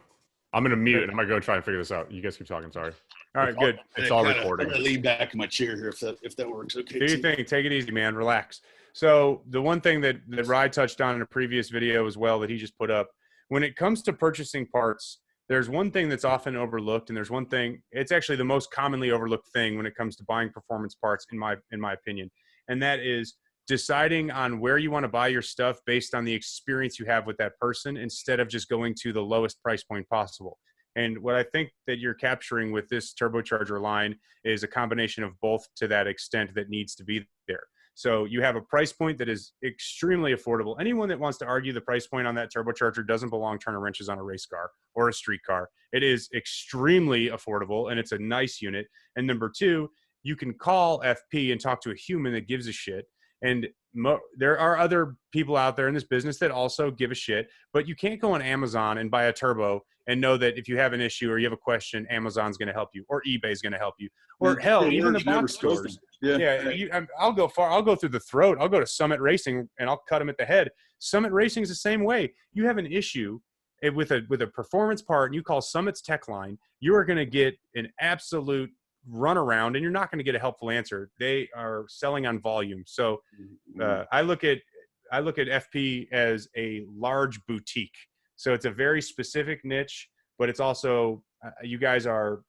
I'm going to mute and I'm going to go try and figure this out. You guys keep talking. Sorry. All right, good. It's all recording. I'm going to lean back in my chair here if that works. Okay. Do your thing. Take it easy, man. Relax. So the one thing that Rye touched on in a previous video as well that he just put up, when it comes to purchasing parts, there's one thing that's often overlooked, and there's one thing, it's actually the most commonly overlooked thing when it comes to buying performance parts, in my opinion, and that is deciding on where you want to buy your stuff based on the experience you have with that person instead of just going to the lowest price point possible. And what I think that you're capturing with this turbocharger line is a combination of both to that extent that needs to be there. So you have a price point that is extremely affordable. Anyone that wants to argue the price point on that turbocharger doesn't belong turning wrenches on a race car or a street car. It is extremely affordable, and it's a nice unit. And number two, you can call FP and talk to a human that gives a shit. And there are other people out there in this business that also give a shit, but you can't go on Amazon and buy a turbo and know that if you have an issue or you have a question, Amazon's going to help you, or eBay's going to help you, or hell, even the box stores. I'll go far. I'll go through the throat. I'll go to Summit Racing and I'll cut them at the head. Summit Racing is the same way. You have an issue with a performance part and you call Summit's tech line, you are going to get an absolute runaround and you're not going to get a helpful answer. They are selling on volume. So I look at FP as a large boutique. So it's a very specific niche, but it's also, you guys are,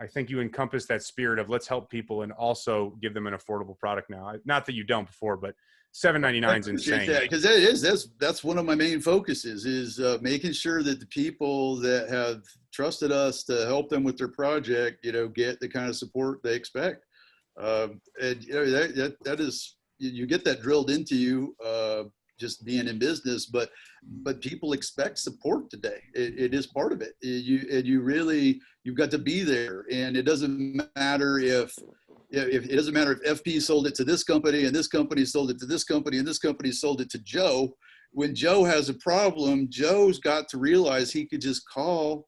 I think you encompass that spirit of let's help people and also give them an affordable product now. Not that you don't before, but $799 is insane. Because that's one of my main focuses is making sure that the people that have trusted us to help them with their project, get the kind of support they expect. And that is, you get that drilled into you just being in business, but people expect support today. It is part of it. You've got to be there, and it doesn't matter if FP sold it to this company and this company sold it to this company and this company sold it to Joe. When Joe has a problem, Joe's got to realize he could just call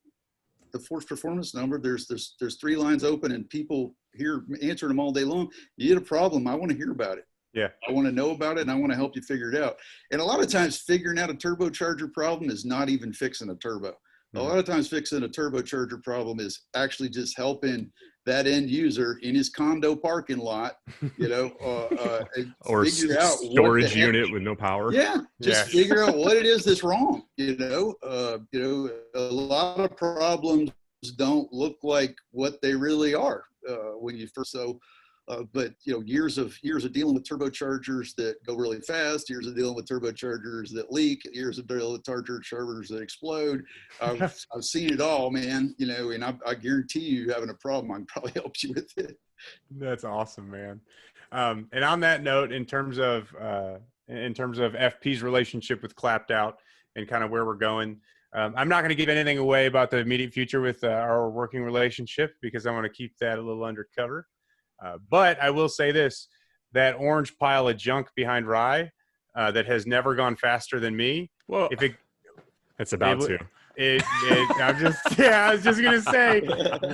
the Force Performance number. There's 3 lines open and people here answering them all day long. You get a problem, I want to hear about it. Yeah. I want to know about it, and I want to help you figure it out. And a lot of times figuring out a turbocharger problem is not even fixing a turbo. A lot of times fixing a turbocharger problem is actually just helping that end user in his condo parking lot, or figure out storage unit with no power. Yeah, just figure out what it is that's wrong. A lot of problems don't look like what they really are when you first. But years of dealing with turbochargers that go really fast, years of dealing with turbochargers that leak, years of dealing with turbochargers that explode. I've seen it all, man. And I guarantee you, having a problem, I can probably help you with it. That's awesome, man. And on that note, in terms of FP's relationship with Clapped Out and kind of where we're going, I'm not going to give anything away about the immediate future with our working relationship because I want to keep that a little undercover. But I will say this, that orange pile of junk behind Rye that has never gone faster than me. Well, it's about to. I was just going to say,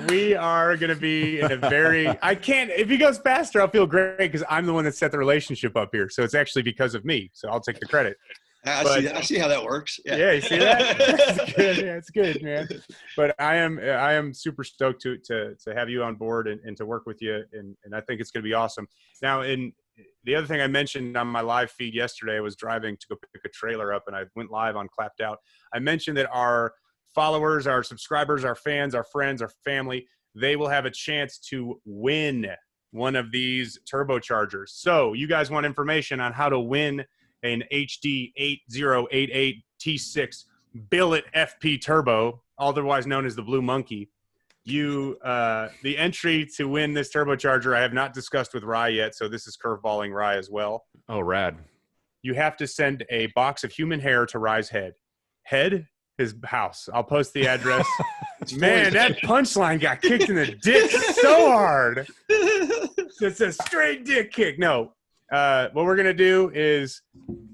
we are going to be in a if he goes faster, I'll feel great because I'm the one that set the relationship up here. So it's actually because of me. So I'll take the credit. I see how that works. Yeah, you see that? It's good. Yeah, it's good, man. But I am super stoked to have you on board and to work with you, and I think it's going to be awesome. Now, the other thing I mentioned on my live feed yesterday, I was driving to go pick a trailer up, and I went live on Clapped Out. I mentioned that our followers, our subscribers, our fans, our friends, our family, they will have a chance to win one of these turbochargers. So you guys want information on how to win an HD 8088 T6 billet FP turbo, otherwise known as the Blue Monkey. The entry to win this turbocharger I have not discussed with Rye yet, so this is curveballing Rye as well. Oh, rad. You have to send a box of human hair to Rye's head. Head? His house. I'll post the address. Man, that punchline got kicked in the dick so hard. It's a straight dick kick. No. What we're going to do is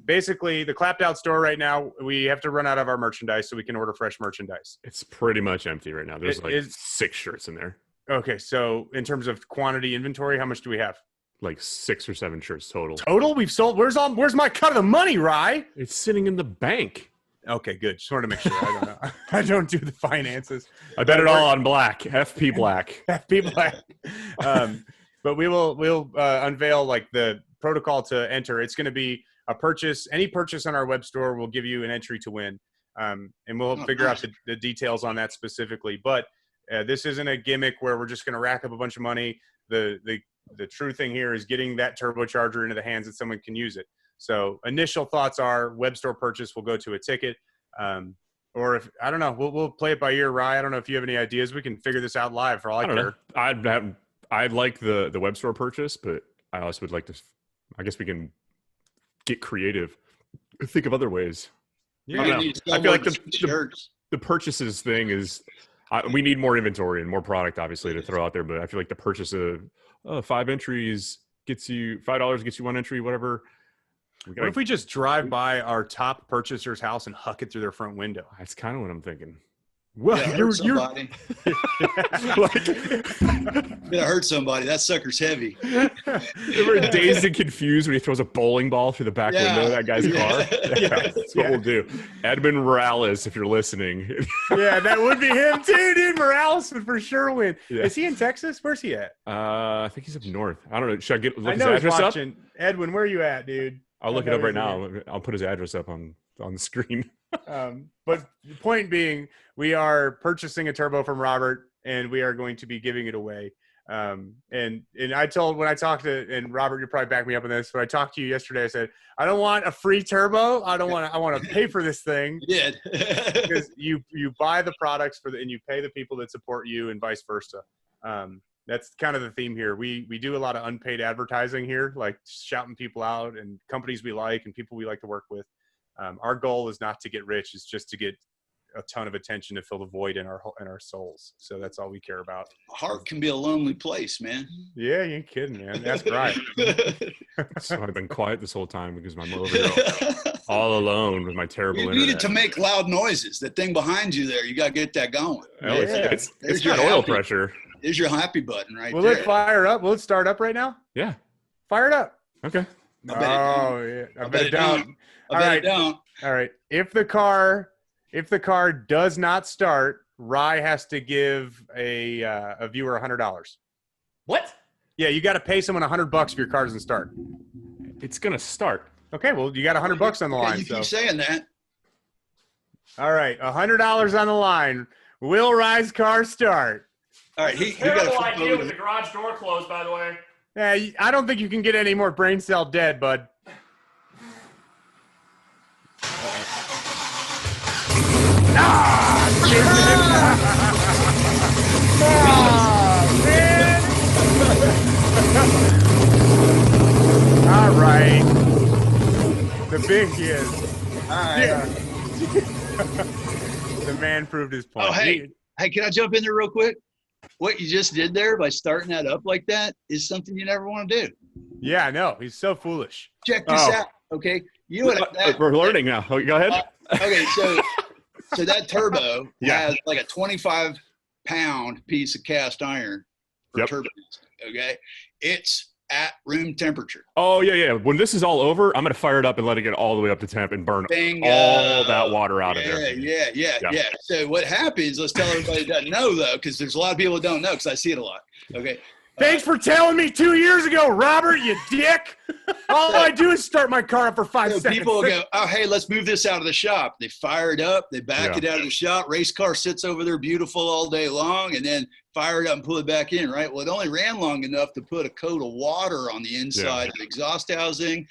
basically the Clapped Out store right now, we have to run out of our merchandise so we can order fresh merchandise. It's pretty much empty right now. There's 6 shirts in there. Okay, so in terms of quantity inventory, how much do we have? Like 6 or 7 shirts total. Total? We've sold. Where's my cut of the money, Rye? It's sitting in the bank. Okay, good. Just wanted to make sure. I don't know. I don't do the finances. I bet it all on black. FP black. FP black. But we'll unveil like the protocol to enter. It's going to be a purchase. Any purchase on our web store will give you an entry to win. And we'll figure out the details on that specifically. But this isn't a gimmick where we're just going to rack up a bunch of money. The true thing here is getting that turbocharger into the hands that someone can use it. So initial thoughts are web store purchase will go to a ticket. Or if, I don't know, we'll play it by ear, Rye. I don't know if you have any ideas. We can figure this out live for all I care. I'd like the web store purchase, but I also would like to, I guess we can get creative. Think of other ways. Yeah. I feel like the purchases thing is, we need more inventory and more product, obviously, to throw out there. But I feel like the purchase of 5 entries gets you $5, gets you 1 entry, whatever. What if we just drive by our top purchaser's house and huck it through their front window? That's kind of what I'm thinking. Well, you're gonna hurt somebody. That sucker's heavy. Remember Dazed and Confused when he throws a bowling ball through the back window of that guy's car? That's what we'll do. Edmund Morales, if you're listening. Yeah, that would be him too, dude. Morales would for sure win. Yeah. Is he in Texas? Where's he at? I think he's up north. I don't know. Should I look his address up? Edwin, where are you at, dude? I'll look it up right now. I'll put his address up on the screen. But the point being, we are purchasing a turbo from Robert, and we are going to be giving it away. And when I talked to, and Robert, you'll probably back me up on this, but I talked to you yesterday. I said, I don't want a free turbo. I want to pay for this thing. You did. Because you buy the products and you pay the people that support you and vice versa. That's kind of the theme here. We do a lot of unpaid advertising here, like shouting people out and companies we like and people we like to work with. Our goal is not to get rich. It's just to get a ton of attention to fill the void in our souls. So that's all we care about. Heart can be a lonely place, man. Yeah, you ain't kidding, man. That's right. So I've been quiet this whole time because I'm over here all alone with my terrible You internet. needed to make loud noises. That thing behind you there, you got to get that going. Oh, it's There's got your oil happy- pressure. There's your happy button right Will there. it fire up? Will it start up right now? Yeah. Fire it up. Okay. I bet it don't. Yeah. I bet it don't. I bet it don't. All right. If the car does not start, Rye has to give a viewer $100. What? Yeah, you got to pay someone $100 if your car doesn't start. It's gonna start. Okay, well, you got $100 on the line. You So keep saying that. all right, $100 on the line. Will Rye's car start? All right, he got Terrible to idea with the garage door closed, by the way. Yeah, I don't think you can get any more brain cell dead, bud. All right. The big is. All right. The man proved his point. Oh, hey, can I jump in there real quick? What you just did there by starting that up like that is something you never want to do. Yeah, I know. He's so foolish. Check this out, okay? You would We're learning now. Go ahead. Okay, so that turbo Yeah. has like a 25-pound piece of cast iron for Yep. turbo. Okay, it's at room temperature. Oh yeah. When this is all over, I'm gonna fire it up and let it get all the way up to temp and burn Bingo. all that water out of Yeah, there. yeah. So what happens? Let's tell everybody that doesn't know though, because there's a lot of people that don't know, because I see it a lot. Okay. Thanks for telling me 2 years ago, Robert, you dick. All I do is start my car up for 5 So seconds. people will go, oh, hey, let's move this out of the shop. They fire it up. They back Yeah. it out of the shop. Race car sits over there beautiful all day long, and then fire it up and pull it back in, right? Well, it only ran long enough to put a coat of water on the inside of the exhaust housing,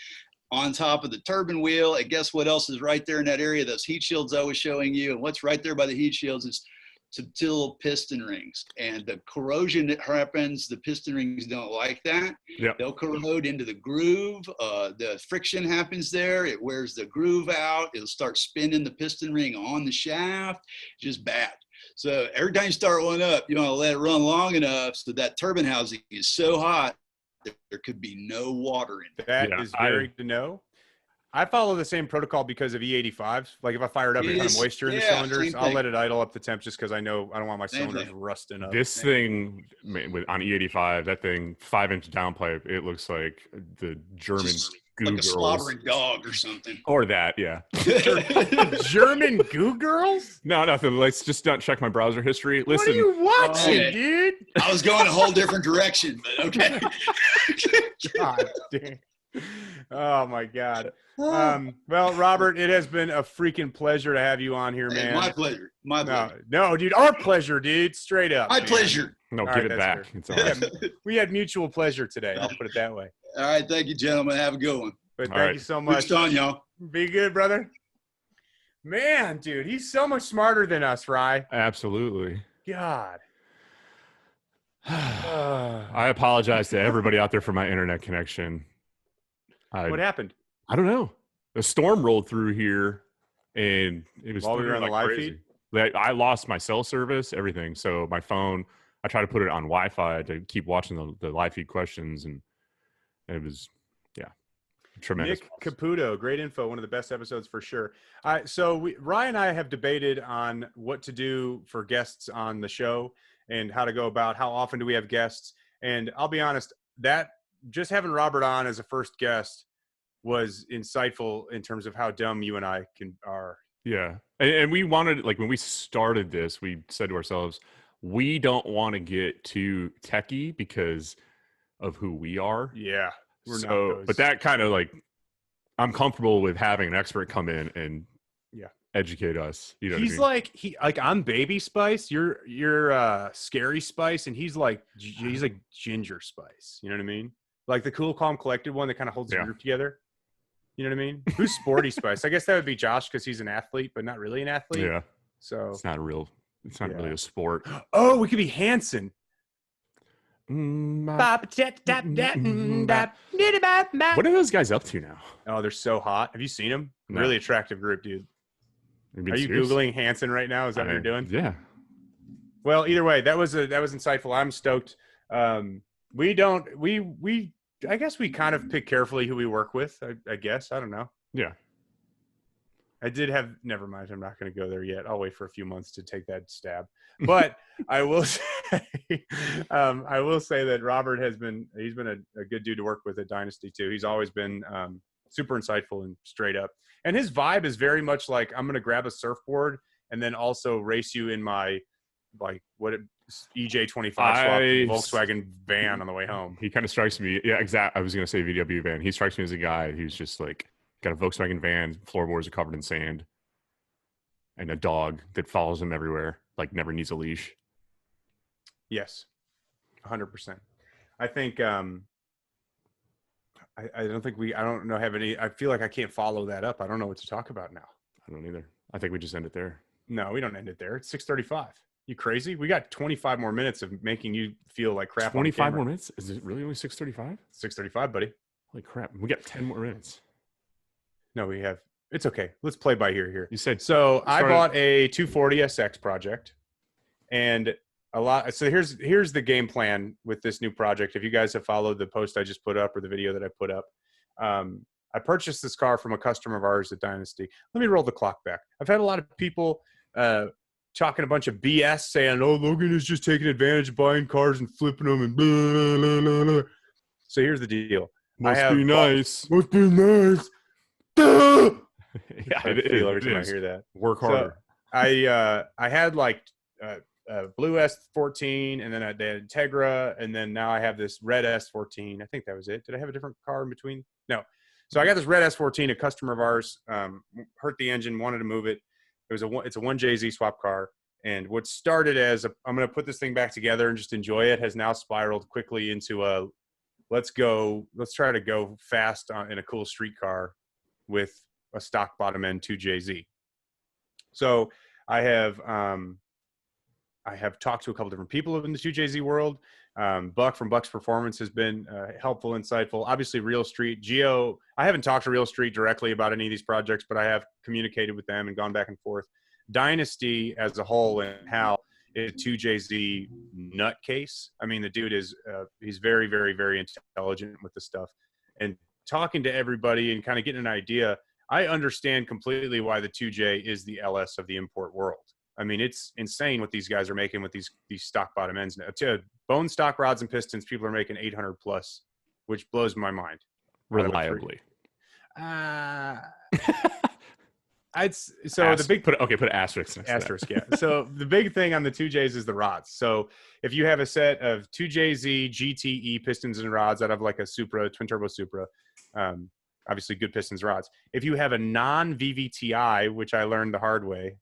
on top of the turbine wheel. And guess what else is right there in that area? Those heat shields I was showing you. And what's right there by the heat shields is subtle piston rings, and the corrosion that happens, the piston rings don't like that. Yep. They'll corrode into the groove. The friction happens there. It wears the groove out. It'll start spinning the piston ring on the shaft. Just bad. So every time you start one up, you want to let it run long enough so that turbine housing is so hot that there could be no water in it. That is very good to know. I follow the same protocol because of E85s. Like if I fire it up and kind of moisture in the cylinders, I'll let it idle up the temp just because I know I don't want my cylinders rusting up. This thing on E85, that thing 5-inch downpipe, it looks like the German goo like a girls. slobbering dog or something. Or that, yeah. German goo girls? No, nothing. Let's just not check my browser history. Listen, what are you watching, okay. dude? I was going a whole different direction, but okay. God damn. Oh my God. Well, Robert, it has been a freaking pleasure to have you on here, man. My pleasure. My pleasure. No, dude, our pleasure, dude. Straight up. My pleasure. no, All give right, it that's back. fair. It's all right. We had mutual pleasure today. I'll put it that way. All right. Thank you, gentlemen. Have a good one. But All thank right. you so Good much. on, y'all. Be good, brother. Man, dude, he's so much smarter than us, Rye. Absolutely. God. I apologize to everybody out there for my internet connection. What happened? I don't know. A storm rolled through here, and it was While we were on the live crazy. I lost my cell service, everything. So my phone, I tried to put it on Wi-Fi to keep watching the live feed questions, and it was, tremendous. Nick Caputo, great info. One of the best episodes for sure. So Ryan and I have debated on what to do for guests on the show and how to go about how often do we have guests. And I'll be honest, that just having Robert on as a first guest was insightful in terms of how dumb you and I are. Yeah. And we wanted, like, when we started this, we said to ourselves, we don't want to get too techie because of who we are. Yeah. We're So, not those. but that kind of, like, I'm comfortable with having an expert come in and educate us. You know He's what I mean? like I'm Baby Spice. You're Scary Spice, and he's like Ginger Spice. You know what I mean? Like the cool, calm, collected one that kind of holds the group together. You know what I mean? Who's Sporty Spice? I guess that would be Josh because he's an athlete, but not really an athlete. Yeah. So It's not really a sport. Oh, we could be Hanson. What are those guys up to now? Oh, they're so hot. Have you seen them? No. Really attractive group, dude. Are you serious? Googling Hanson right now? Is that what you're doing? Yeah. Well, either way, that was insightful. I'm stoked. I guess we kind of pick carefully who we work with. I guess. I don't know. Yeah. I did have, never mind. I'm not going to go there yet. I'll wait for a few months to take that stab. But I will say, that Robert he's been a good dude to work with at Dynasty too. He's always been super insightful and straight up. And his vibe is very much like, I'm going to grab a surfboard and then also race you in my, EJ25 swap Volkswagen van on the way home. He kind of strikes me. Yeah, exactly. I was going to say VW van. He strikes me as a guy who's just like got a Volkswagen van, floorboards are covered in sand, and a dog that follows him everywhere, like never needs a leash. Yes, 100%. I think I feel like I can't follow that up. I don't know what to talk about now. I don't either. I think we just end it there. No, we don't end it there. It's 6:35. You crazy? We got 25 more minutes of making you feel like crap. 25 more minutes? Is it really only 6:35? 6:35, buddy. Holy crap. We got 10 more minutes. No, we have. It's okay. Let's play by ear here. You said so. I bought a 240 SX project, and a lot. So here's the game plan with this new project. If you guys have followed the post I just put up or the video that I put up, I purchased this car from a customer of ours at Dynasty. Let me roll the clock back. I've had a lot of people talking a bunch of BS, saying, "Oh, Logan is just taking advantage of buying cars and flipping them," and blah, blah, blah, blah. So here's the deal. Must be nice. Must be nice. Yeah, I feel every time I hear that. Work harder. So I had like blue S14, and then I had Integra, and then now I have this red S14. I think that was it. Did I have a different car in between? No. So I got this red S14. A customer of ours hurt the engine, wanted to move it. It's a 1JZ swap car, and what started as I'm going to put this thing back together and just enjoy it has now spiraled quickly into a let's try to go fast in a cool street car with a stock bottom end 2JZ. So I have talked to a couple different people in the 2JZ world. Buck from Buck's Performance has been helpful, insightful. Obviously, Real Street. Geo, I haven't talked to Real Street directly about any of these projects, but I have communicated with them and gone back and forth. Dynasty as a whole and how is 2JZ nutcase. I mean, the dude is he's very, very, very intelligent with the stuff. And talking to everybody and kind of getting an idea, I understand completely why the 2J is the LS of the import world. I mean, it's insane what these guys are making with these stock bottom ends now. To bone stock rods and pistons, people are making 800 plus, which blows my mind. Reliably. Put asterisk. Asterisk, yeah. So the big thing on the 2Js is the rods. So if you have a set of 2JZ GTE pistons and rods out of like a Supra, twin turbo Supra, obviously good pistons rods. If you have a non-VVTI, which I learned the hard way,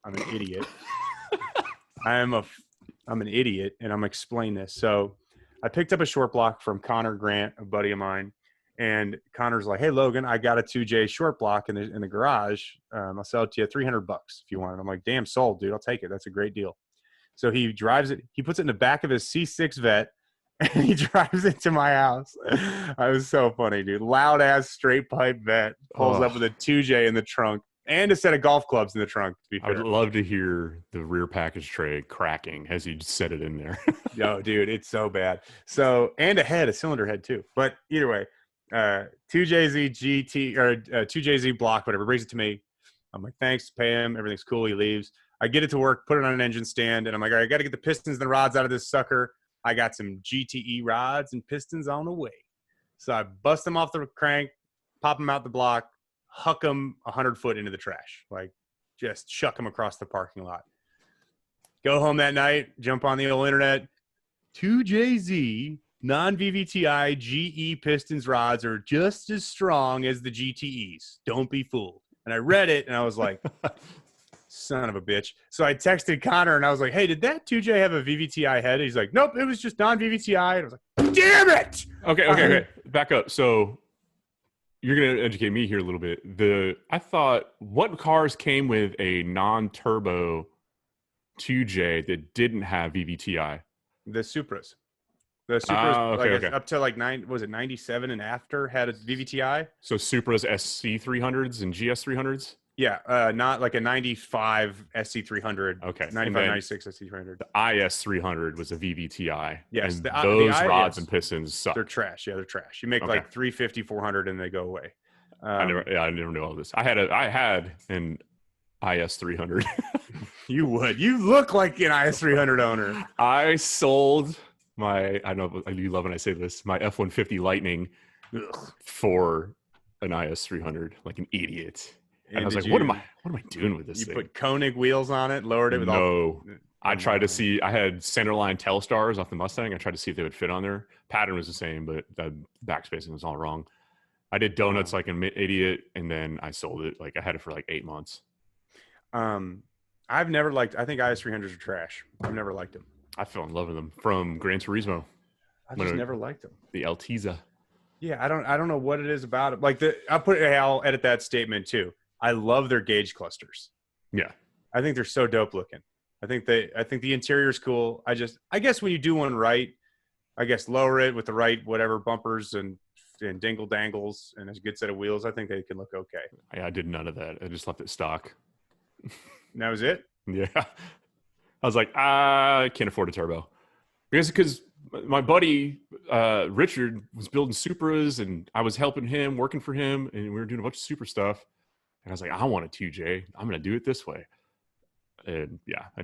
I'm an idiot. I'm an idiot, and I'm gonna explain this. So I picked up a short block from Connor Grant, a buddy of mine, and Connor's like, "Hey Logan, I got a 2J short block in the garage. I'll sell it to you $300 if you want it." I'm like, "Damn, sold, dude. I'll take it. That's a great deal." So he drives it. He puts it in the back of his C6 Vet, and he drives it to my house. I was so funny, dude. Loud ass straight pipe Vet pulls up with a 2J in the trunk. And a set of golf clubs in the trunk, to be fair. I would love to hear the rear package tray cracking as you set it in there. Yo, dude, it's so bad. So, and a cylinder head too. But either way, 2JZ GT or 2JZ block, whatever, brings it to me. I'm like, thanks, pay him. Everything's cool. He leaves. I get it to work, put it on an engine stand, and I'm like, all right, I got to get the pistons and the rods out of this sucker. I got some GTE rods and pistons on the way. So I bust them off the crank, pop them out the block, huck them 100 foot into the trash, like just chuck them across the parking lot. Go home that night, jump on the old internet. 2JZ non-VVTI GE pistons rods are just as strong as the GTEs. Don't be fooled. And I read it, and I was like, son of a bitch. So I texted Connor, and I was like, hey, did that 2J have a VVTi head? And he's like, nope, it was just non-VVTi. And I was like, damn it! Okay. Back up. So you're going to educate me here a little bit. I thought, what cars came with a non-turbo 2J that didn't have VVTi? The Supras. The Supras, up to like 97 and after had a VVTi. So Supra's SC300s and GS300s? Yeah, not like a 95 SC300. Okay. 95, 96 SC300. The IS300 was a VVTi. Yes. And those rods and pistons suck. They're trash. Yeah, they're trash. You make like 350, 400 and they go away. I never knew all this. I had an IS300. You would. You look like an IS300 owner. I sold I know you love when I say this, my F-150 Lightning for an IS300 like an idiot. And I was like, what am I doing with this thing? You put Koenig wheels on it, lowered it with I tried to see, I had centerline Telstars off the Mustang. I tried to see if they would fit on there. Pattern was the same, but the backspacing was all wrong. I did donuts like an idiot, and then I sold it. Like I had it for like 8 months. I've never liked, I think IS300s are trash. I've never liked them. I fell in love with them from Gran Turismo. I just never liked them. The Altiza. Yeah, I don't know what it is about it. Like I'll edit that statement too. I love their gauge clusters. Yeah. I think they're so dope looking. I think the interior is cool. I guess when you do one right, I guess lower it with the right whatever bumpers and dingle dangles and a good set of wheels, I think they can look okay. I did none of that. I just left it stock. And that was it? Yeah. I was like, I can't afford a turbo. Because my buddy Richard was building Supras, and I was helping him, working for him, and we were doing a bunch of Super stuff. And I was like, I want a 2J. I'm going to do it this way. And yeah, I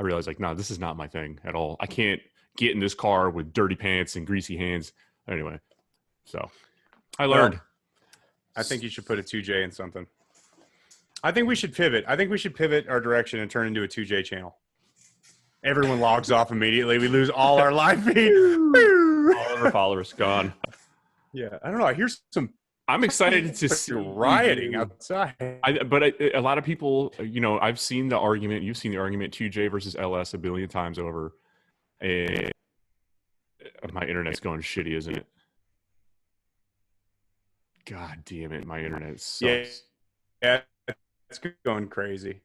realized like, no, this is not my thing at all. I can't get in this car with dirty pants and greasy hands. Anyway, so I learned. Well, I think you should put a 2J in something. I think we should pivot. I think we should pivot our direction and turn into a 2J channel. Everyone logs off immediately. We lose all our live feed. All of our followers gone. Yeah, I don't know. Here's some. I'm excited to see rioting outside. But a lot of people, I've seen the argument. You've seen the argument 2J versus LS a billion times over. And my internet's going shitty, isn't it? God damn it, my internet sucks. Yeah, it's going crazy.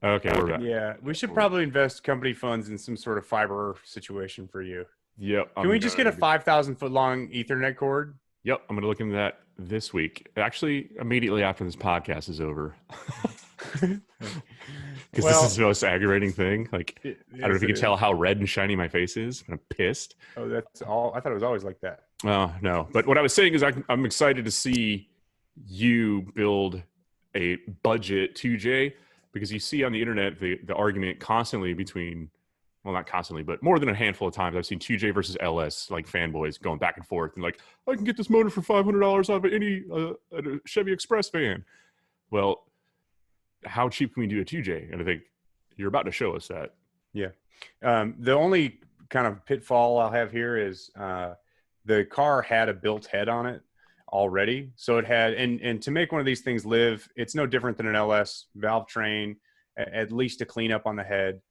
Okay, we're back. Yeah, we should probably invest company funds in some sort of fiber situation for you. Yep. Can we just get a 5,000 foot long Ethernet cord? Yep, I'm going to look into that this week. Actually, immediately after this podcast is over. Because this is the most aggravating thing. Like, I don't know if you can tell how red and shiny my face is. I'm pissed. Oh, that's all. I thought it was always like that. Oh, no. But what I was saying is I'm excited to see you build a budget 2J, because you see on the internet the argument constantly between, well, not constantly, but more than a handful of times I've seen 2J versus LS, like fanboys going back and forth and like, I can get this motor for $500 out of any a Chevy Express van. Well, how cheap can we do a 2J? And I think you're about to show us that. Yeah. The only kind of pitfall I'll have here is the car had a built head on it already. So it had, and to make one of these things live, it's no different than an LS valve train, at least a cleanup on the head.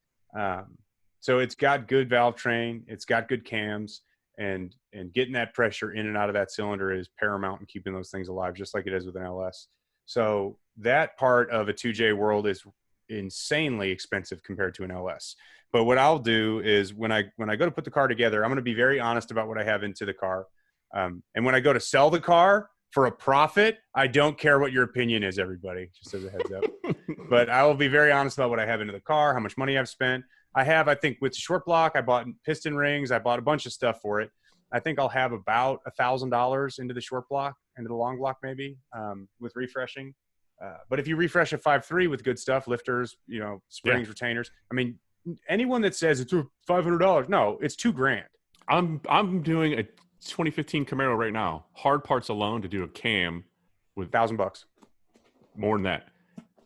So it's got good valve train, it's got good cams, and getting that pressure in and out of that cylinder is paramount in keeping those things alive, just like it is with an LS. So that part of a 2J world is insanely expensive compared to an LS. But what I'll do is when I go to put the car together, I'm going to be very honest about what I have into the car. And when I go to sell the car for a profit, I don't care what your opinion is, everybody, just as a heads up. But I will be very honest about what I have into the car, how much money I've spent. I think with the short block, I bought piston rings. I bought a bunch of stuff for it. I think I'll have about $1,000 into the short block, into the long block maybe, with refreshing. But if you refresh a 5.3 with good stuff, lifters, springs, retainers, I mean, anyone that says it's $500, no, it's $2,000. I'm doing a 2015 Camaro right now. Hard parts alone to do a cam with $1,000. More than that.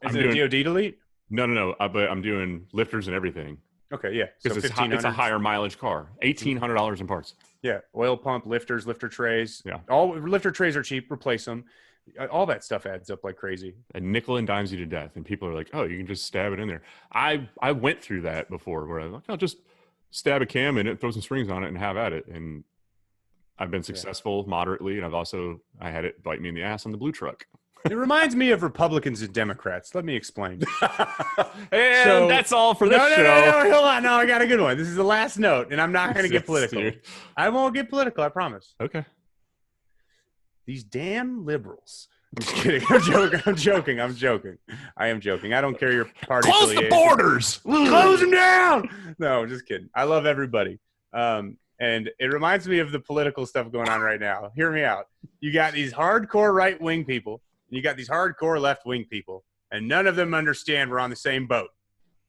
Is it a DOD delete? No. But I'm doing lifters and everything. Okay, yeah. So it's a higher mileage car. $1,800 in parts. Yeah, oil pump, lifters, lifter trays. Yeah. All lifter trays are cheap. Replace them. All that stuff adds up like crazy. And nickel and dimes you to death. And people are like, oh, you can just stab it in there. I went through that before where I'm like, I'll just stab a cam in it, throw some springs on it, and have at it. And I've been successful moderately, and I had it bite me in the ass on the blue truck. It reminds me of Republicans and Democrats. Let me explain. And that's all for this show. No, hold on. No, I got a good one. This is the last note, and I'm not going to get political. Dude. I won't get political, I promise. Okay. These damn liberals. I'm just kidding. I'm joking. I am joking. I don't care your party Close the borders. Close them down. No, just kidding. I love everybody. And it reminds me of the political stuff going on right now. Hear me out. You got these hardcore right-wing people. You got these hardcore left-wing people, and none of them understand we're on the same boat,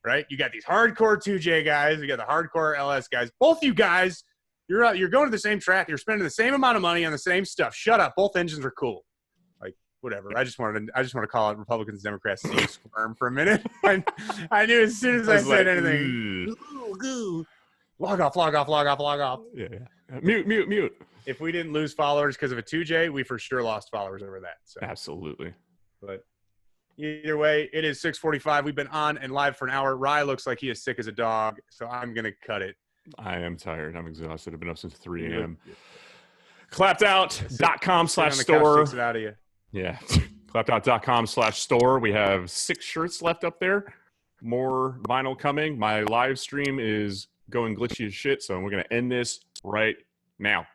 right? You got these hardcore 2J guys. You got the hardcore LS guys. Both you guys, you're going to the same track. You're spending the same amount of money on the same stuff. Shut up. Both engines are cool. Like, whatever. I just want to call it Republicans, Democrats, see you squirm for a minute. I knew as soon as I said anything. Log off. Yeah. Mute. If we didn't lose followers because of a 2J, we for sure lost followers over that. So. Absolutely. But either way, it is 6:45. We've been on and live for an hour. Rye looks like he is sick as a dog, so I'm going to cut it. I am tired. I'm exhausted. I've been up since 3 a.m. Clappedout.com/store. Out of you. Yeah. Clappedout.com/store. We have 6 shirts left up there. More vinyl coming. My live stream is going glitchy as shit, so we're going to end this right now.